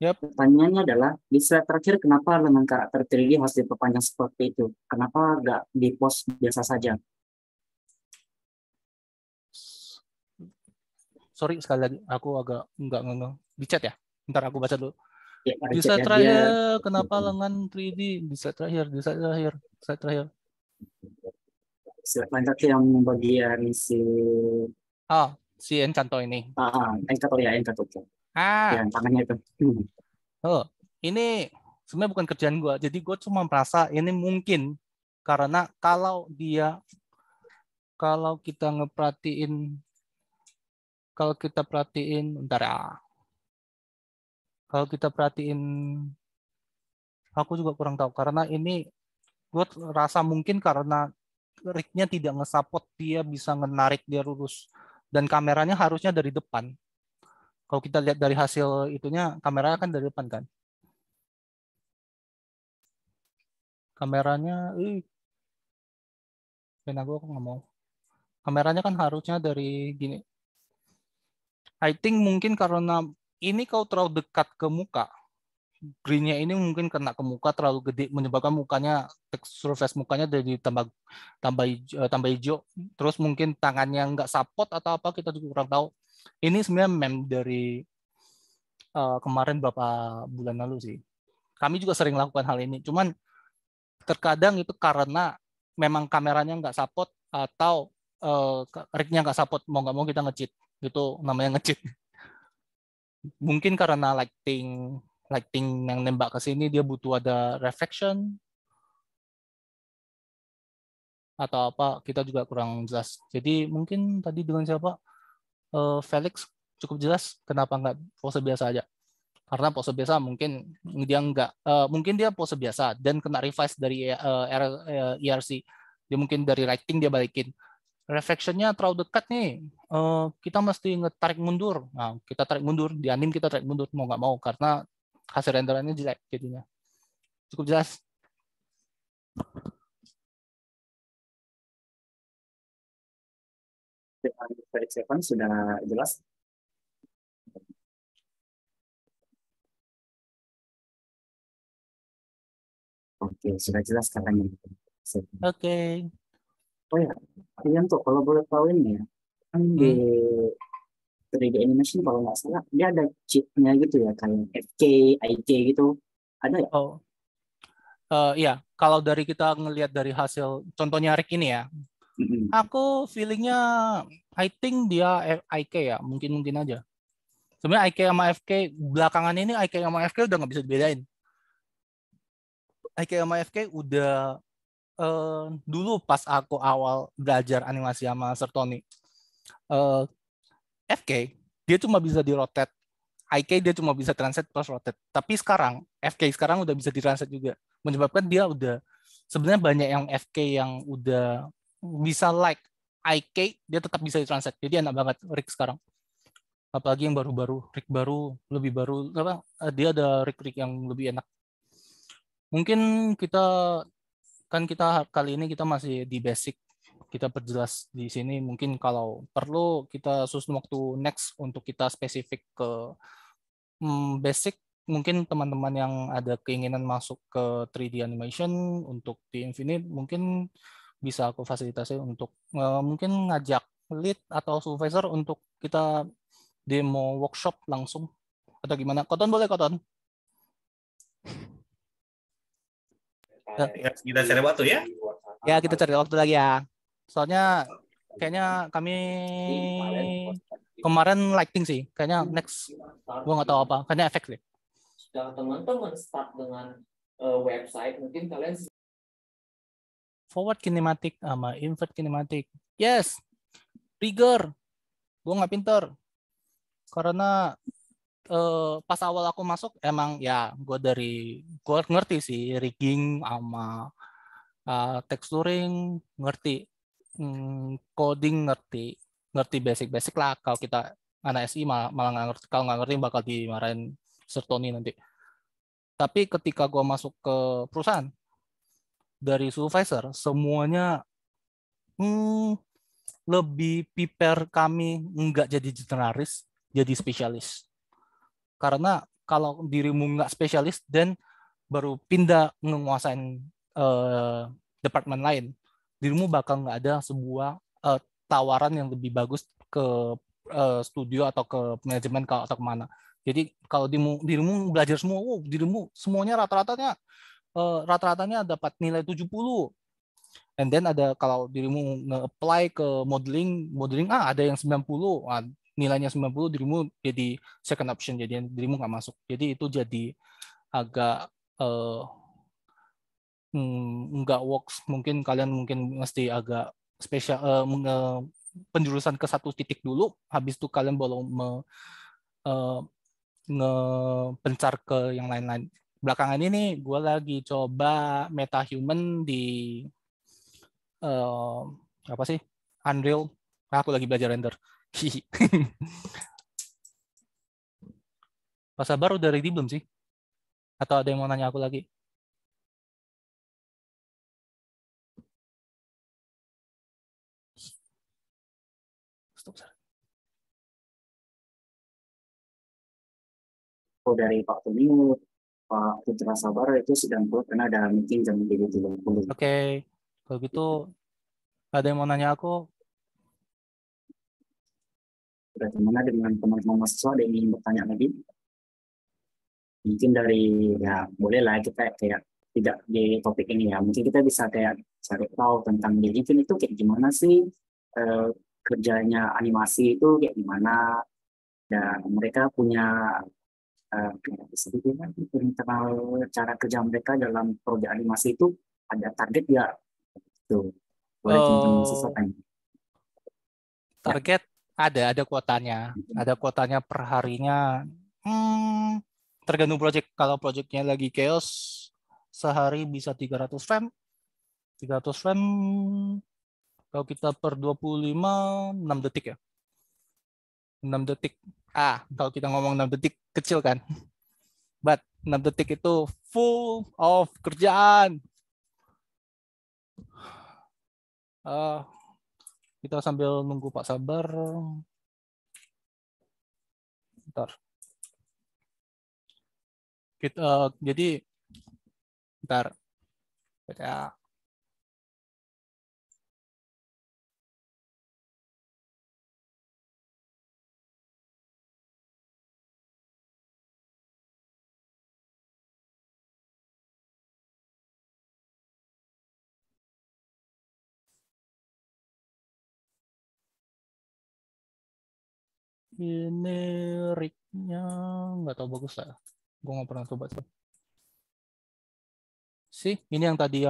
Yep. Pertanyaannya adalah, di slide terakhir kenapa lengan karakter 3D harus diperpanjang seperti itu? Kenapa nggak di pose biasa saja? Sorry sekali lagi, aku agak nggak di chat ya. Ntar aku baca dulu. Ya, di slide terakhir, kenapa lengan 3D? Di slide terakhir. Slide terakhir yang bagian si Si Encanto ini. Encanto ya, Encanto. Yang tangannya itu. Ini sebenarnya bukan kerjaan gue. Jadi gue cuma merasa ini mungkin karena kalau kita perhatiin, aku juga kurang tahu karena ini gue rasa mungkin karena rig-nya tidak nge-support dia bisa menarik dia lurus dan kameranya harusnya dari depan. Kalau kita lihat dari hasil itunya, kameranya kan dari depan kan. Kameranya, aku nggak mau. Kameranya kan harusnya dari gini. I think mungkin karena ini kalau terlalu dekat ke muka, green-nya ini mungkin kena ke muka terlalu gede, menyebabkan mukanya, surface mukanya jadi tambah hijau. Terus mungkin tangannya nggak support atau apa, kita juga kurang tahu. Ini sebenarnya meme dari kemarin beberapa bulan lalu sih. Kami juga sering lakukan hal ini. Cuman terkadang itu karena memang kameranya nggak support atau rig-nya nggak support, mau nggak mau kita nge-cheat. Itu namanya nge-cheat. Mungkin karena lighting yang nembak ke sini dia butuh ada reflection atau apa, kita juga kurang jelas. Jadi mungkin tadi dengan siapa, Felix cukup jelas kenapa nggak pose biasa aja. Karena pose biasa mungkin dia mungkin dia pose biasa dan kena revise dari ERC. Dia mungkin dari lighting dia balikin. Reflectionnya terlalu dekat nih, kita mesti ngetarik mundur. Nah, kita tarik mundur, di anim kita tarik mundur, mau nggak mau, karena hasil renderannya jelek jadinya. Cukup jelas? Felix Evan sudah jelas? Oke, sudah jelas katanya. Oke. Oh ya, kalian tuh kalau boleh tahu ini ya, kan di 3D animation kalau nggak salah dia ada cheat-nya gitu ya, kayak FK, IK gitu, ada ya? Iya, kalau dari kita ngelihat dari hasil contohnya Rick ini ya, aku feelingnya I think dia IK ya, mungkin aja. Sebenarnya IK sama FK belakangan ini, IK sama FK udah nggak bisa dibedain. IK sama FK udah dulu pas aku awal belajar animasi sama Sertoni, FK dia cuma bisa di rotate, IK dia cuma bisa translate plus rotate. Tapi sekarang FK sekarang udah bisa di translate juga, menyebabkan dia udah sebenarnya banyak yang FK yang udah bisa like IK dia tetap bisa di translate. Jadi enak banget Rick sekarang. Apalagi yang baru-baru, Rick baru, lebih baru, dia ada Rick yang lebih enak. Mungkin kita kali ini kita masih di basic, kita perjelas di sini. Mungkin kalau perlu kita susun waktu next untuk kita spesifik ke basic. Mungkin teman-teman yang ada keinginan masuk ke 3D animation untuk di Infinite mungkin bisa aku fasilitasi untuk mungkin ngajak lead atau supervisor untuk kita demo workshop langsung atau gimana. Koton boleh, Koton? Ya, kita cari waktu ya. Ya, kita cari waktu lagi ya. Soalnya kayaknya kami kemarin lighting sih. Kayaknya next gua nggak tahu apa. Kayaknya efek deh. Setelah teman-teman start dengan website, mungkin kalian forward kinematic sama invert kinematic. Yes. Trigger. Gua nggak pinter. Karena pas awal aku masuk emang ya gue ngerti sih rigging sama texturing, ngerti coding, ngerti basic lah. Kalau kita anak SI malah nggak ngerti, kalau nggak ngerti bakal dimarahin Sertoni nanti. Tapi ketika gue masuk ke perusahaan dari supervisor, semuanya lebih prepare kami nggak jadi generalis, jadi spesialis. Karena kalau dirimu nggak spesialis dan baru pindah menguasain departemen lain, dirimu bakal nggak ada sebuah tawaran yang lebih bagus ke studio atau ke manajemen atau kemana. Jadi kalau dirimu belajar semua, dirimu semuanya rata-ratanya dapat nilai 70. And then ada kalau dirimu nge-apply ke modeling ada yang 90, nilainya 90, dirimu jadi second option, jadi dirimu nggak masuk. Jadi itu jadi agak nggak works. Mungkin kalian mesti agak spesial penjurusan ke satu titik dulu, habis itu kalian baru ngepencar ke yang lain-lain. Belakangan ini gue lagi coba MetaHuman di apa sih, Unreal. Aku lagi belajar render. Pak Sabar udah ready belum sih? Atau ada yang mau nanya aku lagi? Stop. Oh, dari Pak Tony, Pak Putra Sabar itu sedang keluar karena ada meeting jam 7.30. Oke, kalau gitu ada yang mau nanya aku? Bagaimana dengan teman-teman mahasiswa, ada yang ingin bertanya lagi? Mungkin dari, ya bolehlah kita kayak tidak di topik ini ya, mungkin kita bisa kayak cari tahu tentang di Livin itu kayak gimana sih kerjanya animasi itu kayak gimana, dan mereka punya kayak bisa dibilang internal cara kerja mereka dalam proyek animasi itu ada target ya, tuh boleh teman-teman mahasiswa tanya. Target ada kuotanya per harinya. Tergantung project. Kalau projectnya lagi chaos, sehari bisa 300 frame. 300 frame kalau kita per 25, 6 detik ya. 6 detik. Kalau kita ngomong 6 detik kecil kan. But 6 detik itu full of kerjaan. Kita sambil nunggu Pak Sabar. Bentar. Jadi bentar. Ya. Ini rig-nya nggak tahu bagus lah. Gue nggak pernah coba. Sih, ini yang tadi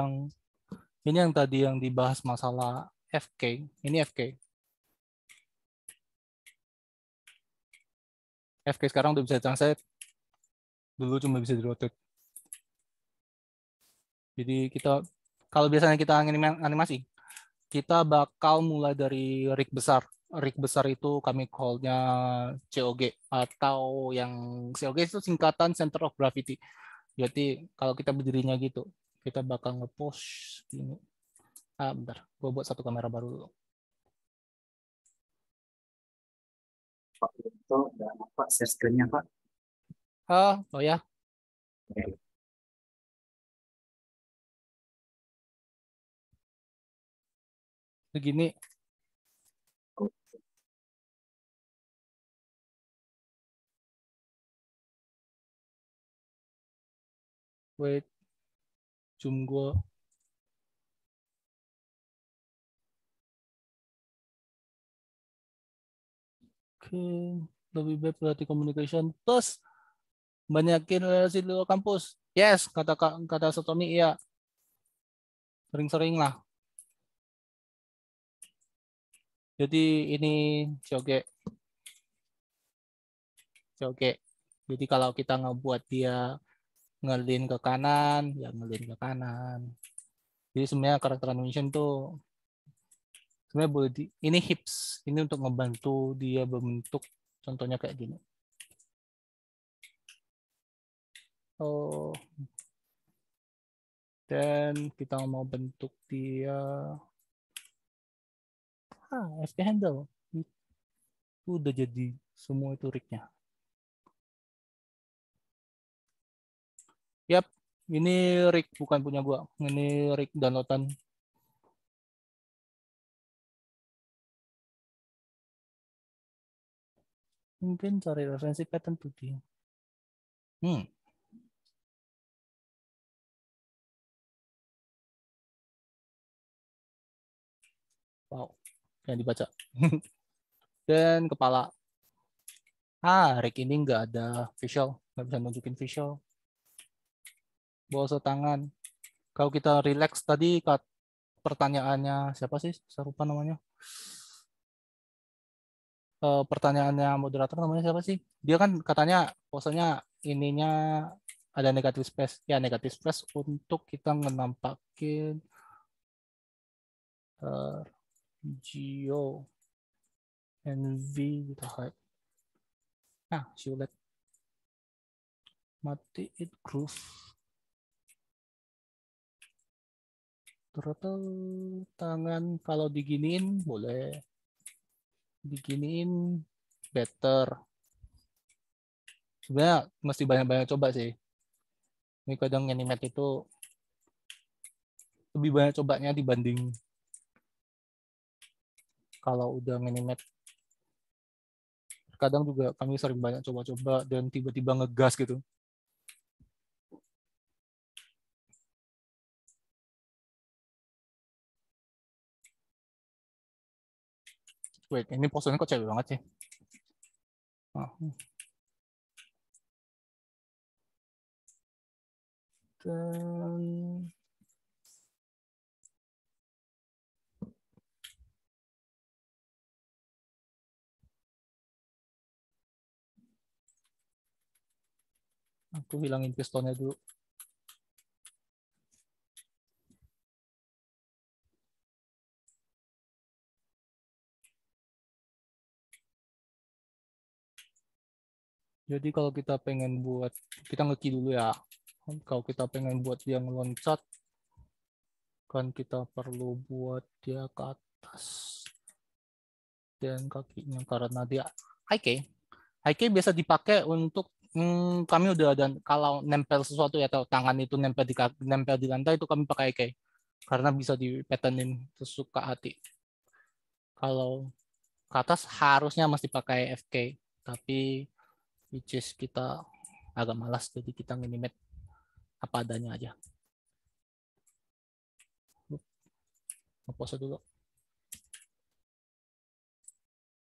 yang dibahas masalah FK. Ini FK. FK sekarang udah bisa translate. Dulu cuma bisa di-rotate. Jadi kalau biasanya kita animasi, kita bakal mulai dari rig besar. Rig besar itu kami call-nya COG, atau yang COG itu singkatan Center of Gravity. Jadi kalau kita berdirinya gitu, kita bakal nge-push gini. Bentar, gue buat satu kamera baru dulu. Pak Yunto dan Pak share screen-nya Pak. Oh ya. Okay. Begini. Wait, zoom gue. Oke, lebih baik berarti communication plus banyakin relasi di luar kampus. Yes, kata Satomi, iya. Sering-sering lah. Jadi ini COG. Jadi kalau kita ngebuat dia ngelin ke kanan, ya ngelin ke kanan. Jadi sebenarnya karakter animation tuh sebenarnya boleh ini hips, ini untuk ngebantu dia berbentuk, contohnya kayak gini. Dan kita mau bentuk dia FK handle. Itu udah jadi semua itu rig-nya. Yap, ini rig bukan punya gua. Ini rig downloadan. Mungkin cari referensi pattern 2D. Wow, yang dibaca. Dan kepala. Rig ini nggak ada visual, nggak bisa nunjukin visual. Bawah tangan. Kalau kita relax tadi, pertanyaannya siapa sih? Saya lupa namanya. Pertanyaannya moderator namanya siapa sih? Dia kan katanya posenya ininya ada negatif space. Ya, negatif space untuk kita menampakin geo NV gitu. Nah, sulit. Matiin groove. Terus tangan kalau diginiin boleh. Diginiin better. Sebenarnya mesti banyak-banyak coba sih. Ini kadang animate itu lebih banyak cobanya dibanding kalau udah animate. Kadang juga kami sering banyak coba-coba dan tiba-tiba ngegas gitu. Wait, ini posenya kok cewek banget sih? Dan aku hilangin pistonnya dulu. Jadi kalau kita pengen buat, kita ngeki dulu ya. Kalau kita pengen buat dia ngeloncat, kan kita perlu buat dia ke atas. Dan kakinya karena dia high key. High key biasa dipakai untuk kami udah ada kalau nempel sesuatu ya, atau tangan itu nempel di lantai itu kami pakai high key. Karena bisa di patternin sesuka hati. Kalau ke atas harusnya mesti pakai FK, tapi which is kita agak malas, jadi kita animate apa adanya aja. Pose dulu.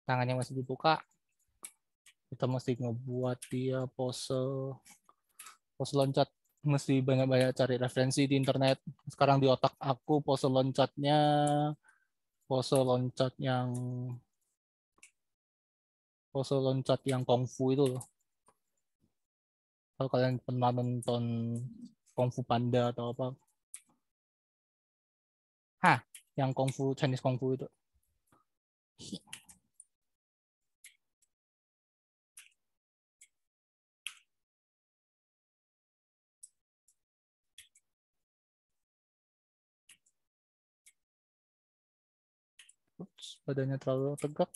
Tangannya masih dibuka. Kita mesti ngebuat dia pose loncat. Mesti banyak-banyak cari referensi di internet. Sekarang di otak aku pose loncat yang kungfu itu loh. Kalau kalian pernah nonton Kungfu Panda atau apa? Yang kungfu, Chinese kungfu itu. Ups, badannya terlalu tegak.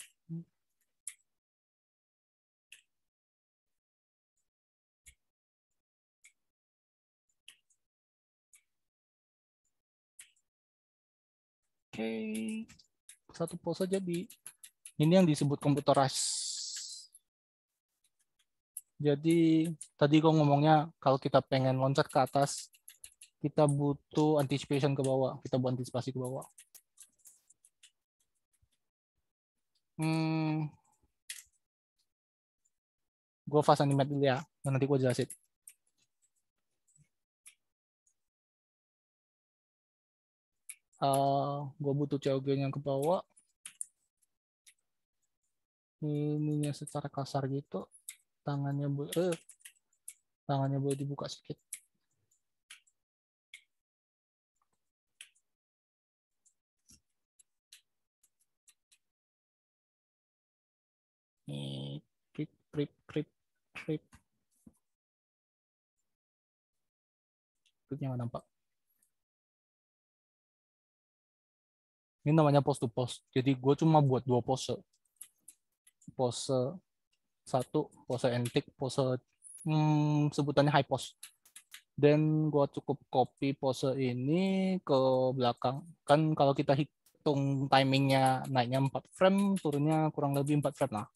Oke, satu pose jadi. Ini yang disebut computerized. Jadi tadi kok ngomongnya kalau kita pengen loncat ke atas, kita butuh anticipation ke bawah. Kita buat antisipasi ke bawah. Gue fast animate dulu ya, nanti gue jelasin. Gue butuh COG-nya ke bawah. Ininya secara kasar gitu. Tangannya boleh dibuka sedikit. Nih, krip. Kripnya nggak nampak. Ini namanya pose to pose. Jadi gue cuma buat 2 pose. Pose 1, pose antik, pose sebutannya high pose. Dan gue cukup copy pose ini ke belakang. Kan kalau kita hitung timingnya naiknya 4 frame, turunnya kurang lebih 4 frame lah.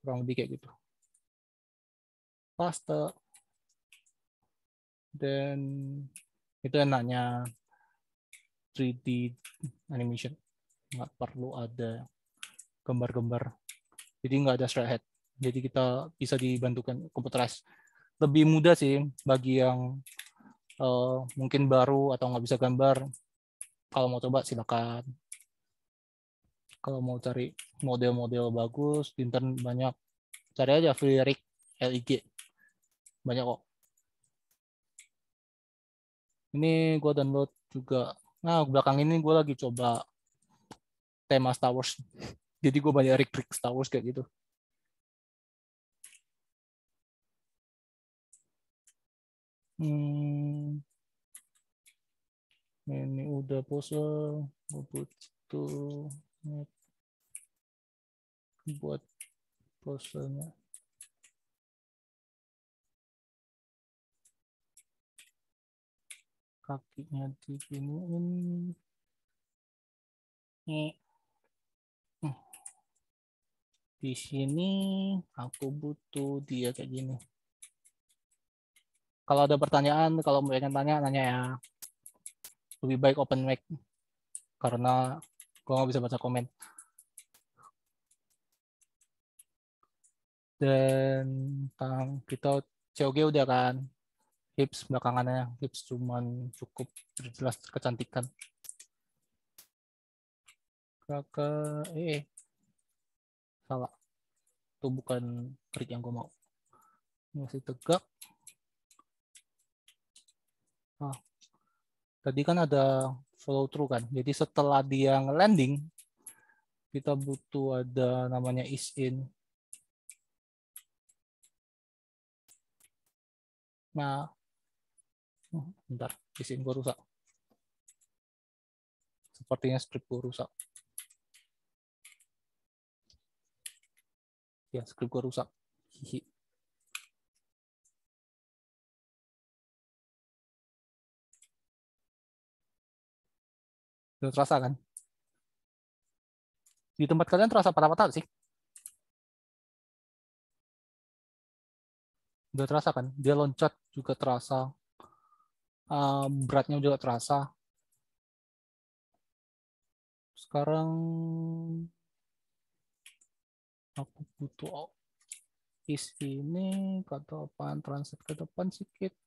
Kurang lebih kayak gitu. Paste. Dan itu enaknya 3D animation. nggak perlu ada gambar-gambar. Jadi nggak ada straight head. Jadi kita bisa dibantukan computerized. Lebih mudah sih bagi yang mungkin baru atau nggak bisa gambar. Kalau mau coba silakan. Kalau mau cari model-model bagus, di internet banyak. Cari aja Lyric LIG. Banyak kok. Ini gue download juga. Nah, belakang ini gue lagi coba tema Star Wars. Jadi gue banyak rig Star Wars kayak gitu. Ini udah pose. Gue butuh buat posenya. Kakinya diginiin. Di sini aku butuh dia kayak gini. Kalau ada pertanyaan, kalau pengen tanya, nanya ya. Lebih baik open mic karena gue nggak bisa baca komen. Dan kita COG udah kan, hips belakangannya, hips cuman cukup jelas kecantikan. Salah, itu bukan trik yang gue mau. Masih tegak. Nah, tadi kan ada follow through kan, jadi setelah dia landing, kita butuh ada namanya ease in. Nah, bentar, ease in gue rusak. Sepertinya script gue rusak. Ya, script gue rusak. Hihi. Udah terasa kan? Di tempat kalian terasa patah-patah sih? Udah terasa kan? Dia loncat juga terasa. Beratnya juga terasa. Sekarang aku butuh is ini ke depan, transit ke depan sedikit.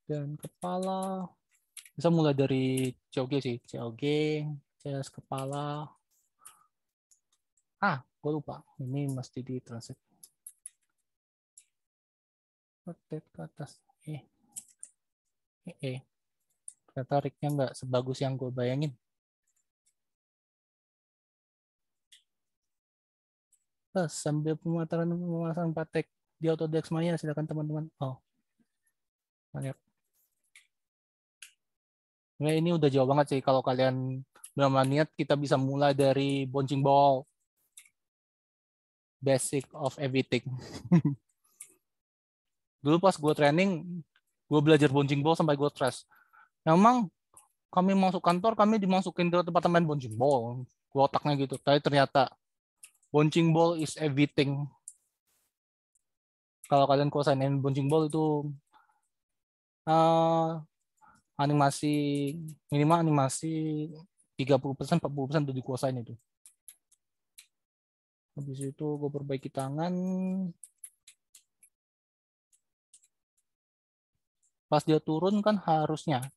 Dan kepala. Bisa mulai dari COG sih. COG, chest, kepala. Gue lupa. Ini mesti di transit. Rotate ke atas. Ternyata rig-nya nggak sebagus yang gue bayangin. Sambil pemasangan patek di Autodesk Maya, silakan teman-teman. Banyak. Nah, ini udah jauh banget sih. Kalau kalian benar-benar niat, kita bisa mulai dari bouncing ball. Basic of everything. Dulu pas gue training, gue belajar bouncing ball sampai gue stress. Memang kami masuk kantor, kami dimasukin ke tempat main bouncing ball. Gue otaknya gitu. Tapi ternyata bouncing ball is everything. Kalau kalian kuasain bouncing ball itu animasi minimal animasi 30%, 40% udah dikuasain itu. Habis itu gue perbaiki tangan. Pas dia turun kan harusnya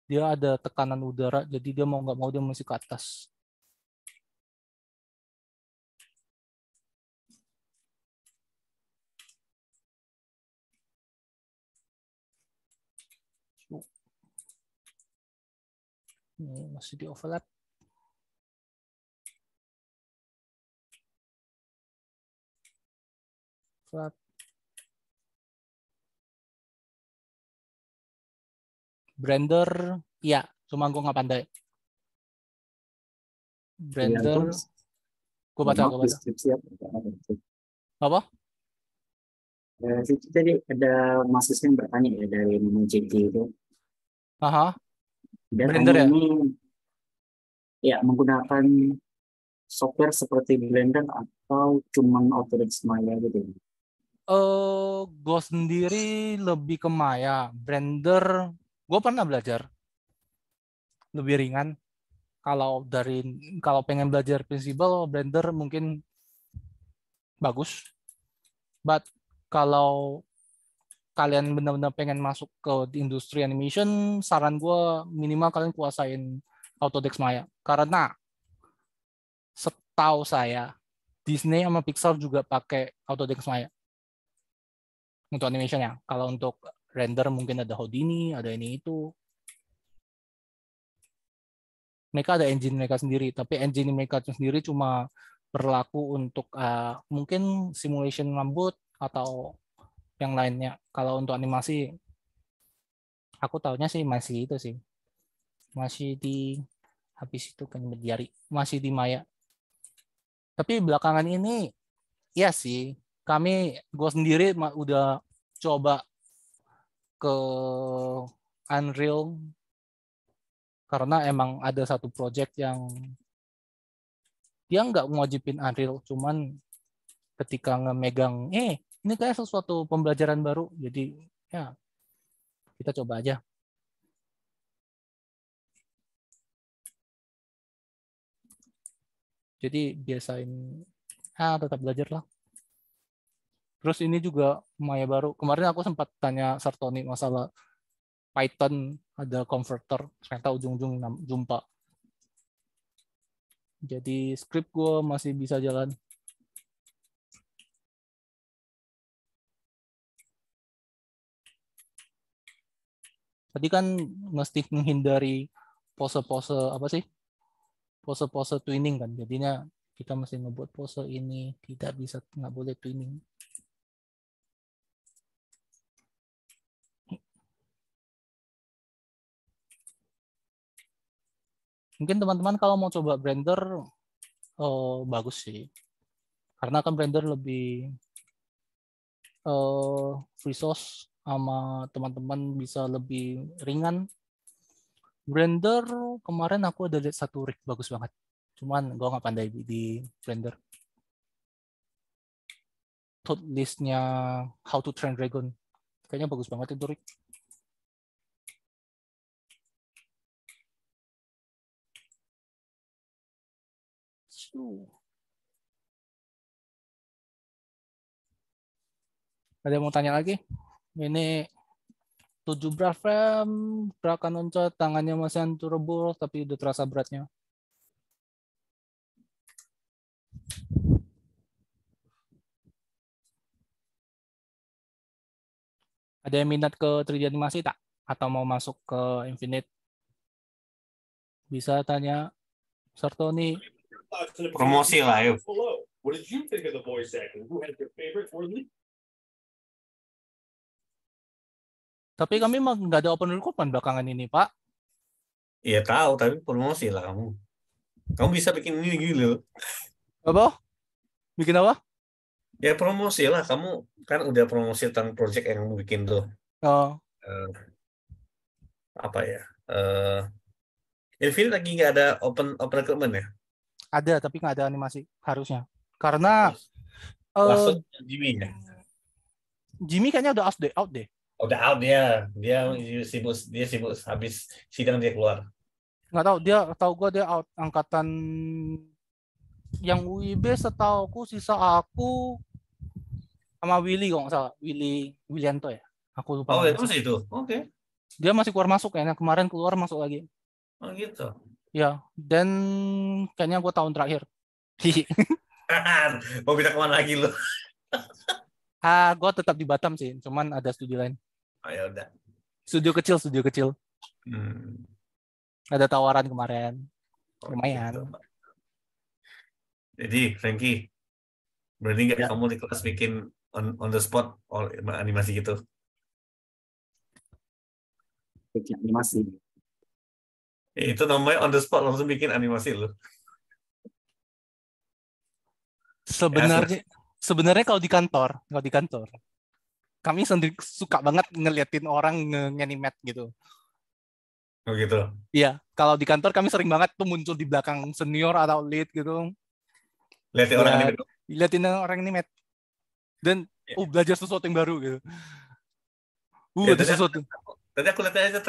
dia ada tekanan udara, jadi dia mau nggak mau dia mesti ke atas. Ini masih di overlap. Blender, iya, cuma gue nggak pandai. Blender, gue baca. Apa? Tadi ada mahasiswa yang bertanya ya dari JT itu. Blender ya? Ini ya menggunakan software seperti Blender atau cuma Autodesk Maya gitu? Gue sendiri lebih ke Maya. Blender, gue pernah belajar. lebih ringan. Kalau pengen belajar prinsipal, Blender mungkin bagus. But kalau kalian benar-benar pengen masuk ke industri animation, saran gue minimal kalian kuasain Autodesk Maya. Karena setahu saya, Disney sama Pixar juga pakai Autodesk Maya untuk animation-nya. Kalau untuk render mungkin ada Houdini, ada ini itu. Mereka ada engine mereka sendiri, tapi engine mereka sendiri cuma berlaku untuk mungkin simulation rambut atau yang lainnya. Kalau untuk animasi, aku tahunya sih masih itu sih. Masih di habis itu kan masih di Maya. Tapi belakangan ini, ya sih, gue sendiri udah coba ke Unreal karena emang ada satu project yang dia nggak ngewajibin Unreal, cuman ketika ngemegang, ini kayak sesuatu pembelajaran baru, jadi ya kita coba aja. Jadi biasain, tetap belajar lah. Terus ini juga Maya baru. Kemarin aku sempat tanya Sartoni masalah Python ada converter, ternyata ujung-ujung jumpa. Jadi script gue masih bisa jalan. Tadi kan mesti menghindari pose-pose pose-pose twinning kan. Jadinya kita mesti ngebuat pose ini nggak boleh twinning. Mungkin teman-teman kalau mau coba Blender bagus sih. Karena kan Blender lebih free source sama teman-teman bisa lebih ringan. Blender kemarin aku ada lihat satu rig bagus banget. Cuman gue nggak pandai di Blender. Code listnya How to Train Dragon. Kayaknya bagus banget itu rig. Ada yang mau tanya lagi? Ini 7 berat frame, gerakan loncat, tangannya masih hancur rebul, tapi udah terasa beratnya. Ada yang minat ke 3D animasi tak? Atau mau masuk ke Infinite? Bisa tanya Sartoni. Promosi lah, yuk. Tapi kami mah nggak ada open recruitment belakangan ini, Pak. Iya tahu, tapi promosi lah kamu. Kamu bisa bikin ini gitu. Apa? Bikin apa? Ya promosi lah, kamu kan udah promosi tentang project yang kamu bikin tuh. Oh. Apa ya? Infinite lagi nggak ada open recruitment ya? Ada, tapi nggak ada animasi harusnya. Karena Jimmy ya? Jimmy kayaknya udah out deh. Udah out dia sibuk habis sidang dia keluar. Nggak tahu dia out angkatan yang UIB setauku sisa aku sama Willy kok nggak salah, Willianto ya. Aku lupa. Oh itu masih itu. Oke. Dia masih keluar masuk kayaknya, kemarin keluar masuk lagi. Oh gitu. Ya, dan kayaknya gue tahun terakhir. Mau pindah kemana lagi lo? Gue tetap di Batam sih, cuman ada studi lain. Oh ya udah. Studio kecil. Ada tawaran kemarin. Lumayan. Gitu. Jadi, Frankie, berani nggak kamu di kelas bikin on the spot animasi gitu? Bikin animasi. Itu namanya on the spot, langsung bikin animasi lo. Sebenarnya kalau di kantor, kami sendiri suka banget ngeliatin orang nge-animate gitu. Oh gitu. Iya, kalau di kantor kami sering banget tuh muncul di belakang senior atau lead gitu. Liatin orang animate. Dan belajar sesuatu yang baru gitu. Ada sesuatu. Tadi aku lihat aja.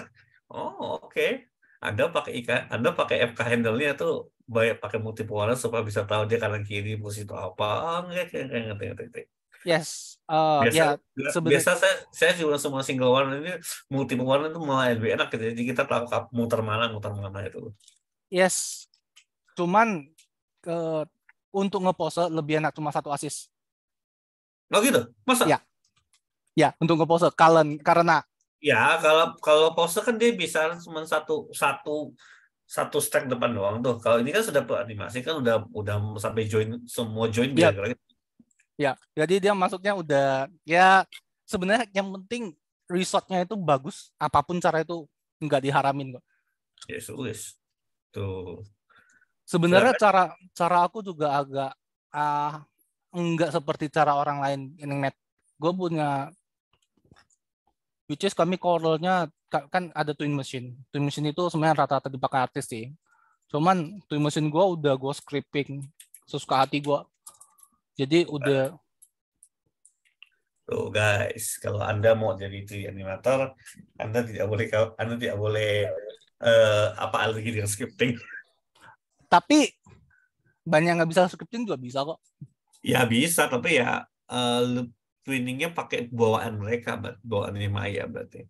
Oh, oke. Anda pakai FK handle-nya tuh banyak pakai multi warna supaya bisa tahu dia kanan kiri posisi itu apa. Ngerti. Yes. Biasa Ya sebenarnya biasa saya juga semua single warna ini multi warna itu malah lebih enak gitu. Jadi kita tahu muter mana itu. yes. Cuman untuk ngepose lebih enak cuma 1 assist. Oh gitu, masa? Ya. Ya, untuk ngepose karena Ya kalau pose kan dia bisa cuma satu stack depan doang tuh. Kalau ini kan sudah animasi kan udah sampai semua join ya, dia. ya. Jadi dia masuknya udah ya sebenarnya yang penting resortnya itu bagus, apapun cara itu nggak diharamin kok. Ya sulis. Tuh. Sebenarnya Silakan. cara aku juga agak enggak seperti cara orang lain internet. Gue punya which is kami core-nya kan ada Twin Machine. Twin Machine itu sebenarnya rata-rata dipakai artis sih. Cuman Twin Machine gue udah gue scripting sesuka hati gue. Jadi udah. Tuh guys, kalau Anda mau jadi 3D animator, Anda tidak boleh apa alergi dengan scripting. Tapi banyak nggak bisa scripting juga bisa kok. Ya bisa, tapi ya twinningnya pakai bawaan mereka, bawaan ini Maya berarti.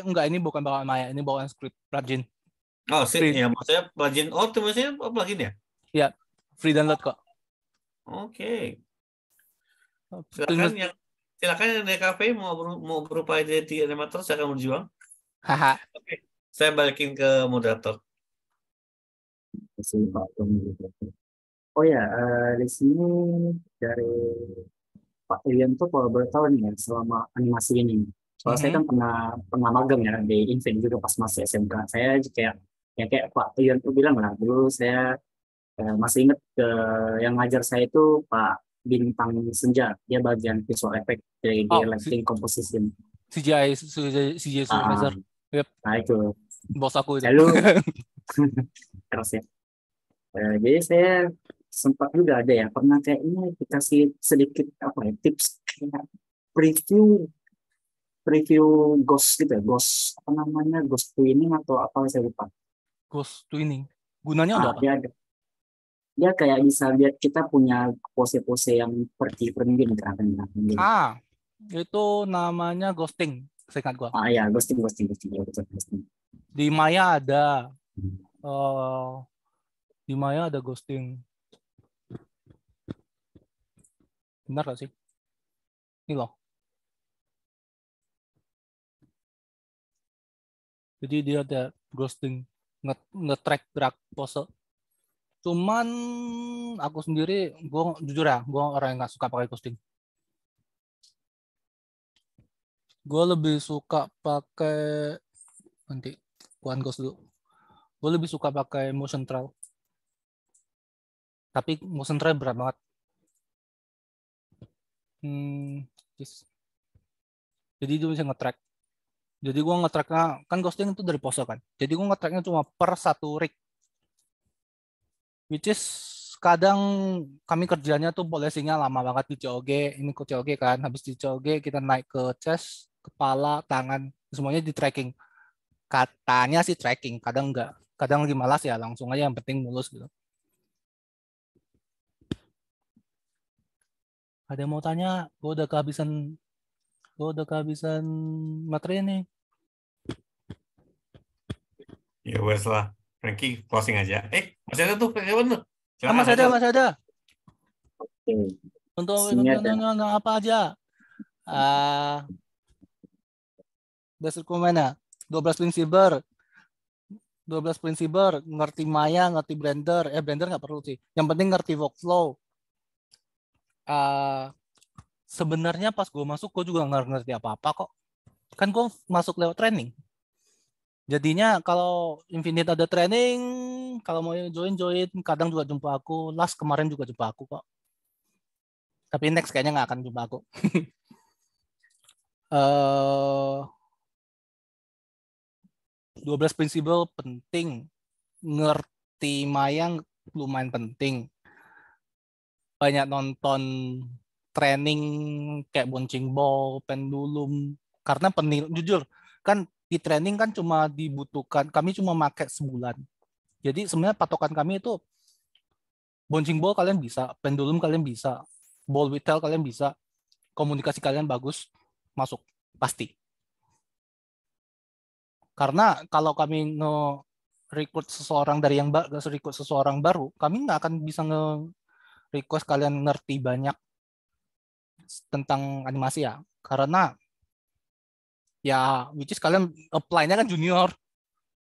Enggak, ini bukan bawaan Maya, ini bawaan script plugin. Oh sih, ya maksudnya plugin. Oh, itu maksudnya plugin ya? Ya, free download kok. Oke. Silakan yang dari kafe mau berupaya jadi animator, saya akan berjuang. Haha. Oke, saya balikin ke moderator. Oh ya, di sini dari Pak Irian tuh kalau boleh tahu nih ya, selama animasi ini. Soalnya saya kan pernah magang ya di Invent juga pas masih SMK. Saya kayak Pak Irian tuh bilang lah, dulu saya masih ingat yang ngajar saya itu Pak Bintang Senja. Dia bagian visual effect, 3D lighting, composition. CGI Supervisor. Yep. Nah itu. Bos aku itu. Lalu, keras ya. Jadi saya sempat juga ada ya, pernah kayak ini dikasih sedikit tips preview ghost gitu ya, ghost apa namanya, ghost twinning atau apa saya lupa. Ghost twinning. Gunanya untuk apa? Dia kayak bisa lihat kita punya pose-pose yang seperti mungkin gerakan. Itu namanya ghosting, seingat gua. Ya, ghosting. Di Maya ada. Di Maya ada ghosting. Benar gak sih? Ini loh. Jadi dia ada ghosting, nge-track gerak pose. Cuman aku sendiri, gue jujur ya, gue orang yang gak suka pakai ghosting. Gue lebih suka pakai, nanti gua ghost dulu. Gue lebih suka pakai motion trail. Tapi motion trail berat banget. Jadi dia bisa nge-track. Jadi gue nge-tracknya, kan ghosting itu dari pose kan. Jadi gue nge-tracknya cuma per 1 rig. Which is kadang kami kerjanya tuh polishingnya lama banget di COG. Ini ke COG kan. Habis di COG kita naik ke chest, kepala, tangan. Semuanya di tracking. Katanya sih tracking. Kadang enggak. Kadang lagi malas ya. Langsung aja yang penting mulus gitu. Ada yang mau tanya? Gue udah kehabisan materi nih. Ya wes lah. Frankie closing aja. Masih ada tuh Kevin tuh. Masih ada. Oke. Untuk apa aja? Basic mana? 12 prinsipal, ngerti Maya, ngerti Blender. Blender nggak perlu sih. Yang penting ngerti workflow. Sebenarnya pas gue masuk, gue juga nggak ngerti apa-apa kok. Kan gue masuk lewat training. Jadinya kalau Infinite ada training, kalau mau join, kadang juga jumpa aku. Last kemarin juga jumpa aku kok. Tapi next kayaknya nggak akan jumpa aku. 12 prinsipal penting. Ngerti Maya lumayan penting. Banyak nonton training kayak bouncing ball, pendulum. Karena jujur, kan di training kan cuma dibutuhkan, kami cuma pakai sebulan. Jadi sebenarnya patokan kami itu bouncing ball kalian bisa, pendulum kalian bisa, ball with tail kalian bisa, komunikasi kalian bagus, masuk pasti. Karena kalau kami nge-recruit seseorang dari yang rekrut seseorang baru, kami nggak akan bisa nge-request kalian ngerti banyak tentang animasi ya. Karena ya which is kalian apply-nya kan junior,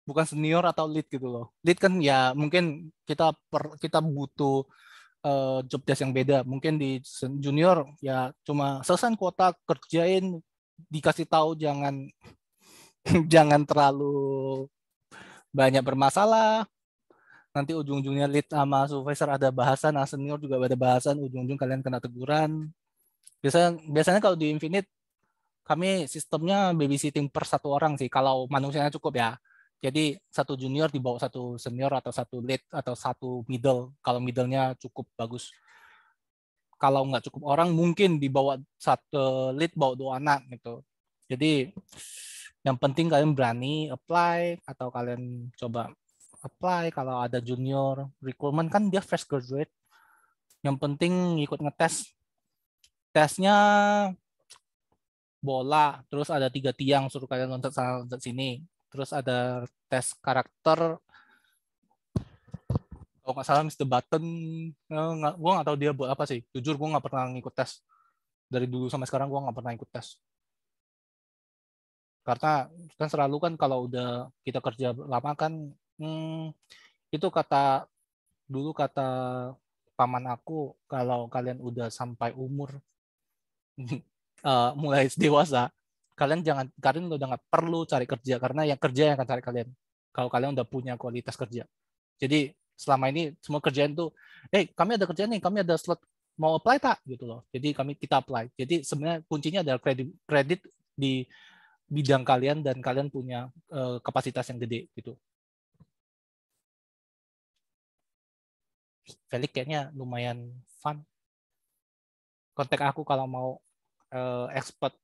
bukan senior atau lead gitu loh. Lead kan ya mungkin kita butuh job desk yang beda. Mungkin di junior ya cuma selesai kuota, kerjain, dikasih tahu jangan jangan terlalu banyak bermasalah. Nanti ujung-ujungnya lead sama supervisor ada bahasan, nah senior juga ada bahasan, ujung-ujung kalian kena teguran. Biasanya kalau di Infinite kami sistemnya babysitting per satu orang sih, kalau manusianya cukup ya. Jadi satu junior dibawa satu senior atau satu lead atau satu middle, kalau middle-nya cukup bagus. Kalau nggak cukup orang mungkin dibawa satu lead bawa 2 anak gitu. Jadi yang penting kalian berani apply atau kalian coba apply kalau ada junior recruitment kan dia fresh graduate. Yang penting ikut ngetes. Tesnya bola, terus ada 3 tiang suruh kalian loncat sana loncat sini. Terus ada tes karakter. Kalau nggak salah Mr. Button, gue nggak tahu dia buat apa sih. Jujur gue nggak pernah ngikut tes. Dari dulu sampai sekarang gue nggak pernah ikut tes. Karena kan selalu kan kalau udah kita kerja lama kan, itu dulu kata paman aku, kalau kalian udah sampai umur mulai dewasa, kalian udah nggak perlu cari kerja karena yang kerja yang akan cari kalian. Kalau kalian udah punya kualitas kerja. Jadi selama ini semua kerjaan tuh, kami ada kerjaan nih, kami ada slot, mau apply tak gitu loh. Jadi kita apply. Jadi sebenarnya kuncinya adalah kredit di bidang kalian dan kalian punya kapasitas yang gede gitu. Felix kayaknya lumayan fun. Kontak aku kalau mau expert.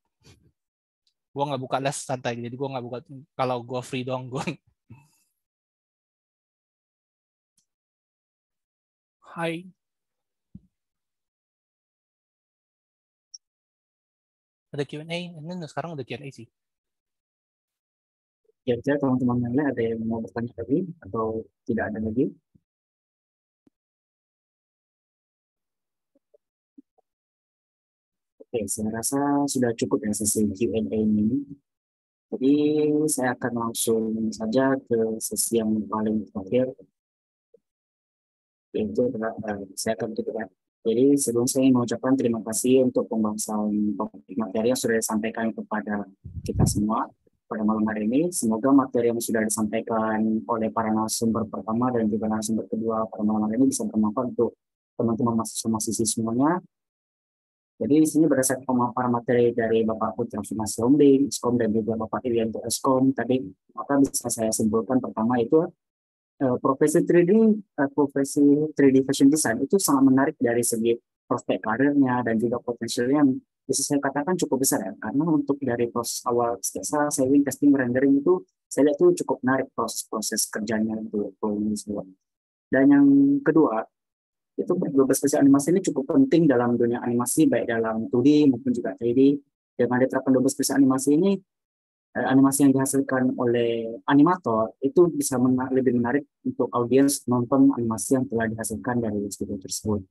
Gue nggak buka les santai, jadi gue nggak buka. Kalau gue free dong, gue. Hai. Ada Q&A, ini sekarang ada Q&A sih. Kira-kira teman-teman yang lain ada yang mau bertanya lagi atau tidak ada lagi? Oke, saya rasa sudah cukup ya sesi Q&A ini. Jadi saya akan langsung saja ke sesi yang paling terakhir, yaitu saya akan tutup ya. Jadi sebelum saya mengucapkan terima kasih untuk pembahasan topik materi yang sudah disampaikan kepada kita semua pada malam hari ini. Semoga materi yang sudah disampaikan oleh para narasumber pertama dan juga narasumber kedua pada malam hari ini bisa bermanfaat untuk teman-teman mahasiswa-mahasiswa semuanya. Jadi di sini berdasarkan pemaparan materi dari Bapak Putra Finasi Hombing, Iskom, dan juga Bapak Irianto Eskom, tadi maka bisa saya simpulkan pertama itu profesi 3D fashion design itu sangat menarik dari segi prospek karirnya dan juga potensialnya yang bisa saya katakan cukup besar ya, karena untuk dari proses awal sketsa, shading, testing, rendering itu saya lihat itu cukup menarik proses kerjanya itu. Dan yang kedua, itu berbagai spesial animasi ini cukup penting dalam dunia animasi, baik dalam 2D maupun juga 3D. Dengan diterapkan 12 spesial animasi ini, animasi yang dihasilkan oleh animator itu bisa lebih menarik untuk audiens nonton animasi yang telah dihasilkan dari studio tersebut.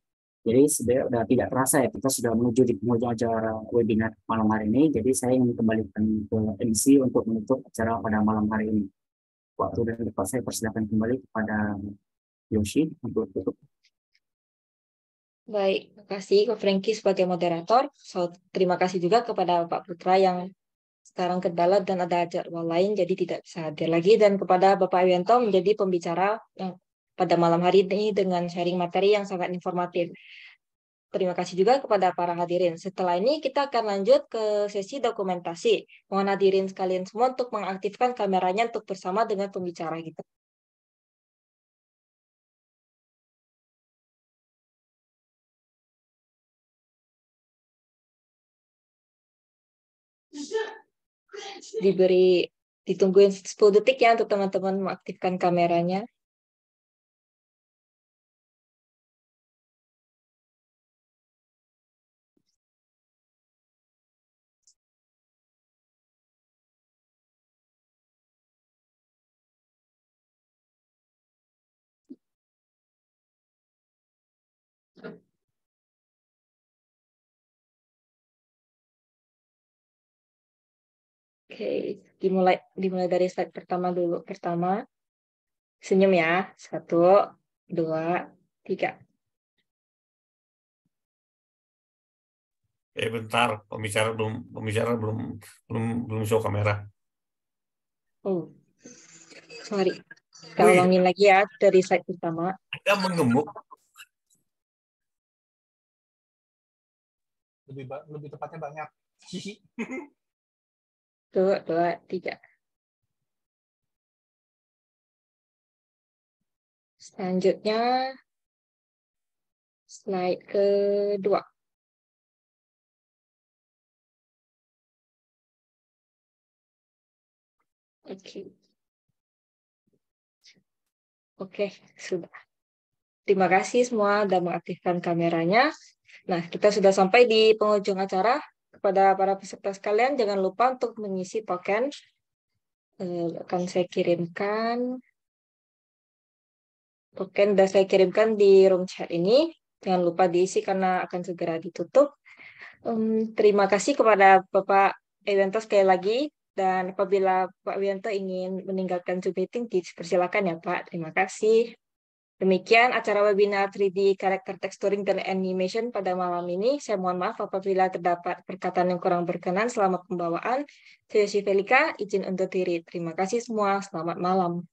Jadi sebenarnya sudah tidak terasa ya, kita sudah menuju di penghujung acara webinar malam hari ini. Jadi saya ingin kembalikan ke MC untuk menutup acara pada malam hari ini. Waktu dan tempat saya persilakan kembali kepada Yoshi untuk tutup. Baik, terima kasih Ko Franky sebagai moderator. Terima kasih juga kepada Pak Putra yang sekarang kendala dan ada jadwal lain, jadi tidak bisa hadir lagi. Dan kepada Bapak Wianto menjadi pembicara yang pada malam hari ini dengan sharing materi yang sangat informatif. Terima kasih juga kepada para hadirin. Setelah ini kita akan lanjut ke sesi dokumentasi. Mohon hadirin sekalian semua untuk mengaktifkan kameranya untuk bersama dengan pembicara kita. Diberi Ditungguin 10 detik ya untuk teman-teman mengaktifkan kameranya. Oke, dimulai dari slide pertama dulu. Pertama, senyum ya. 1, 2, 3. Bentar, pembicara belum show kamera. Oh, sorry. Kita Wih, ulangin lagi ya dari slide pertama. Anda mengemuk. Lebih tepatnya banyak. 1, 2, 3. Selanjutnya, slide kedua. Oke, sudah. Terima kasih semua sudah mengaktifkan kameranya. Nah, kita sudah sampai di penghujung acara. Kepada para peserta sekalian, jangan lupa untuk mengisi token. Akan saya kirimkan. Token sudah saya kirimkan di room chat ini. Jangan lupa diisi karena akan segera ditutup. Terima kasih kepada Bapak Ewianto sekali lagi. Dan apabila Pak Wianto ingin meninggalkan Zoom meeting, dipersilakan ya Pak. Terima kasih. Demikian acara webinar 3D Character Texturing dan Animation pada malam ini. Saya mohon maaf apabila terdapat perkataan yang kurang berkenan selama pembawaan. Saya Yosi Felika, izin undur diri. Terima kasih semua. Selamat malam.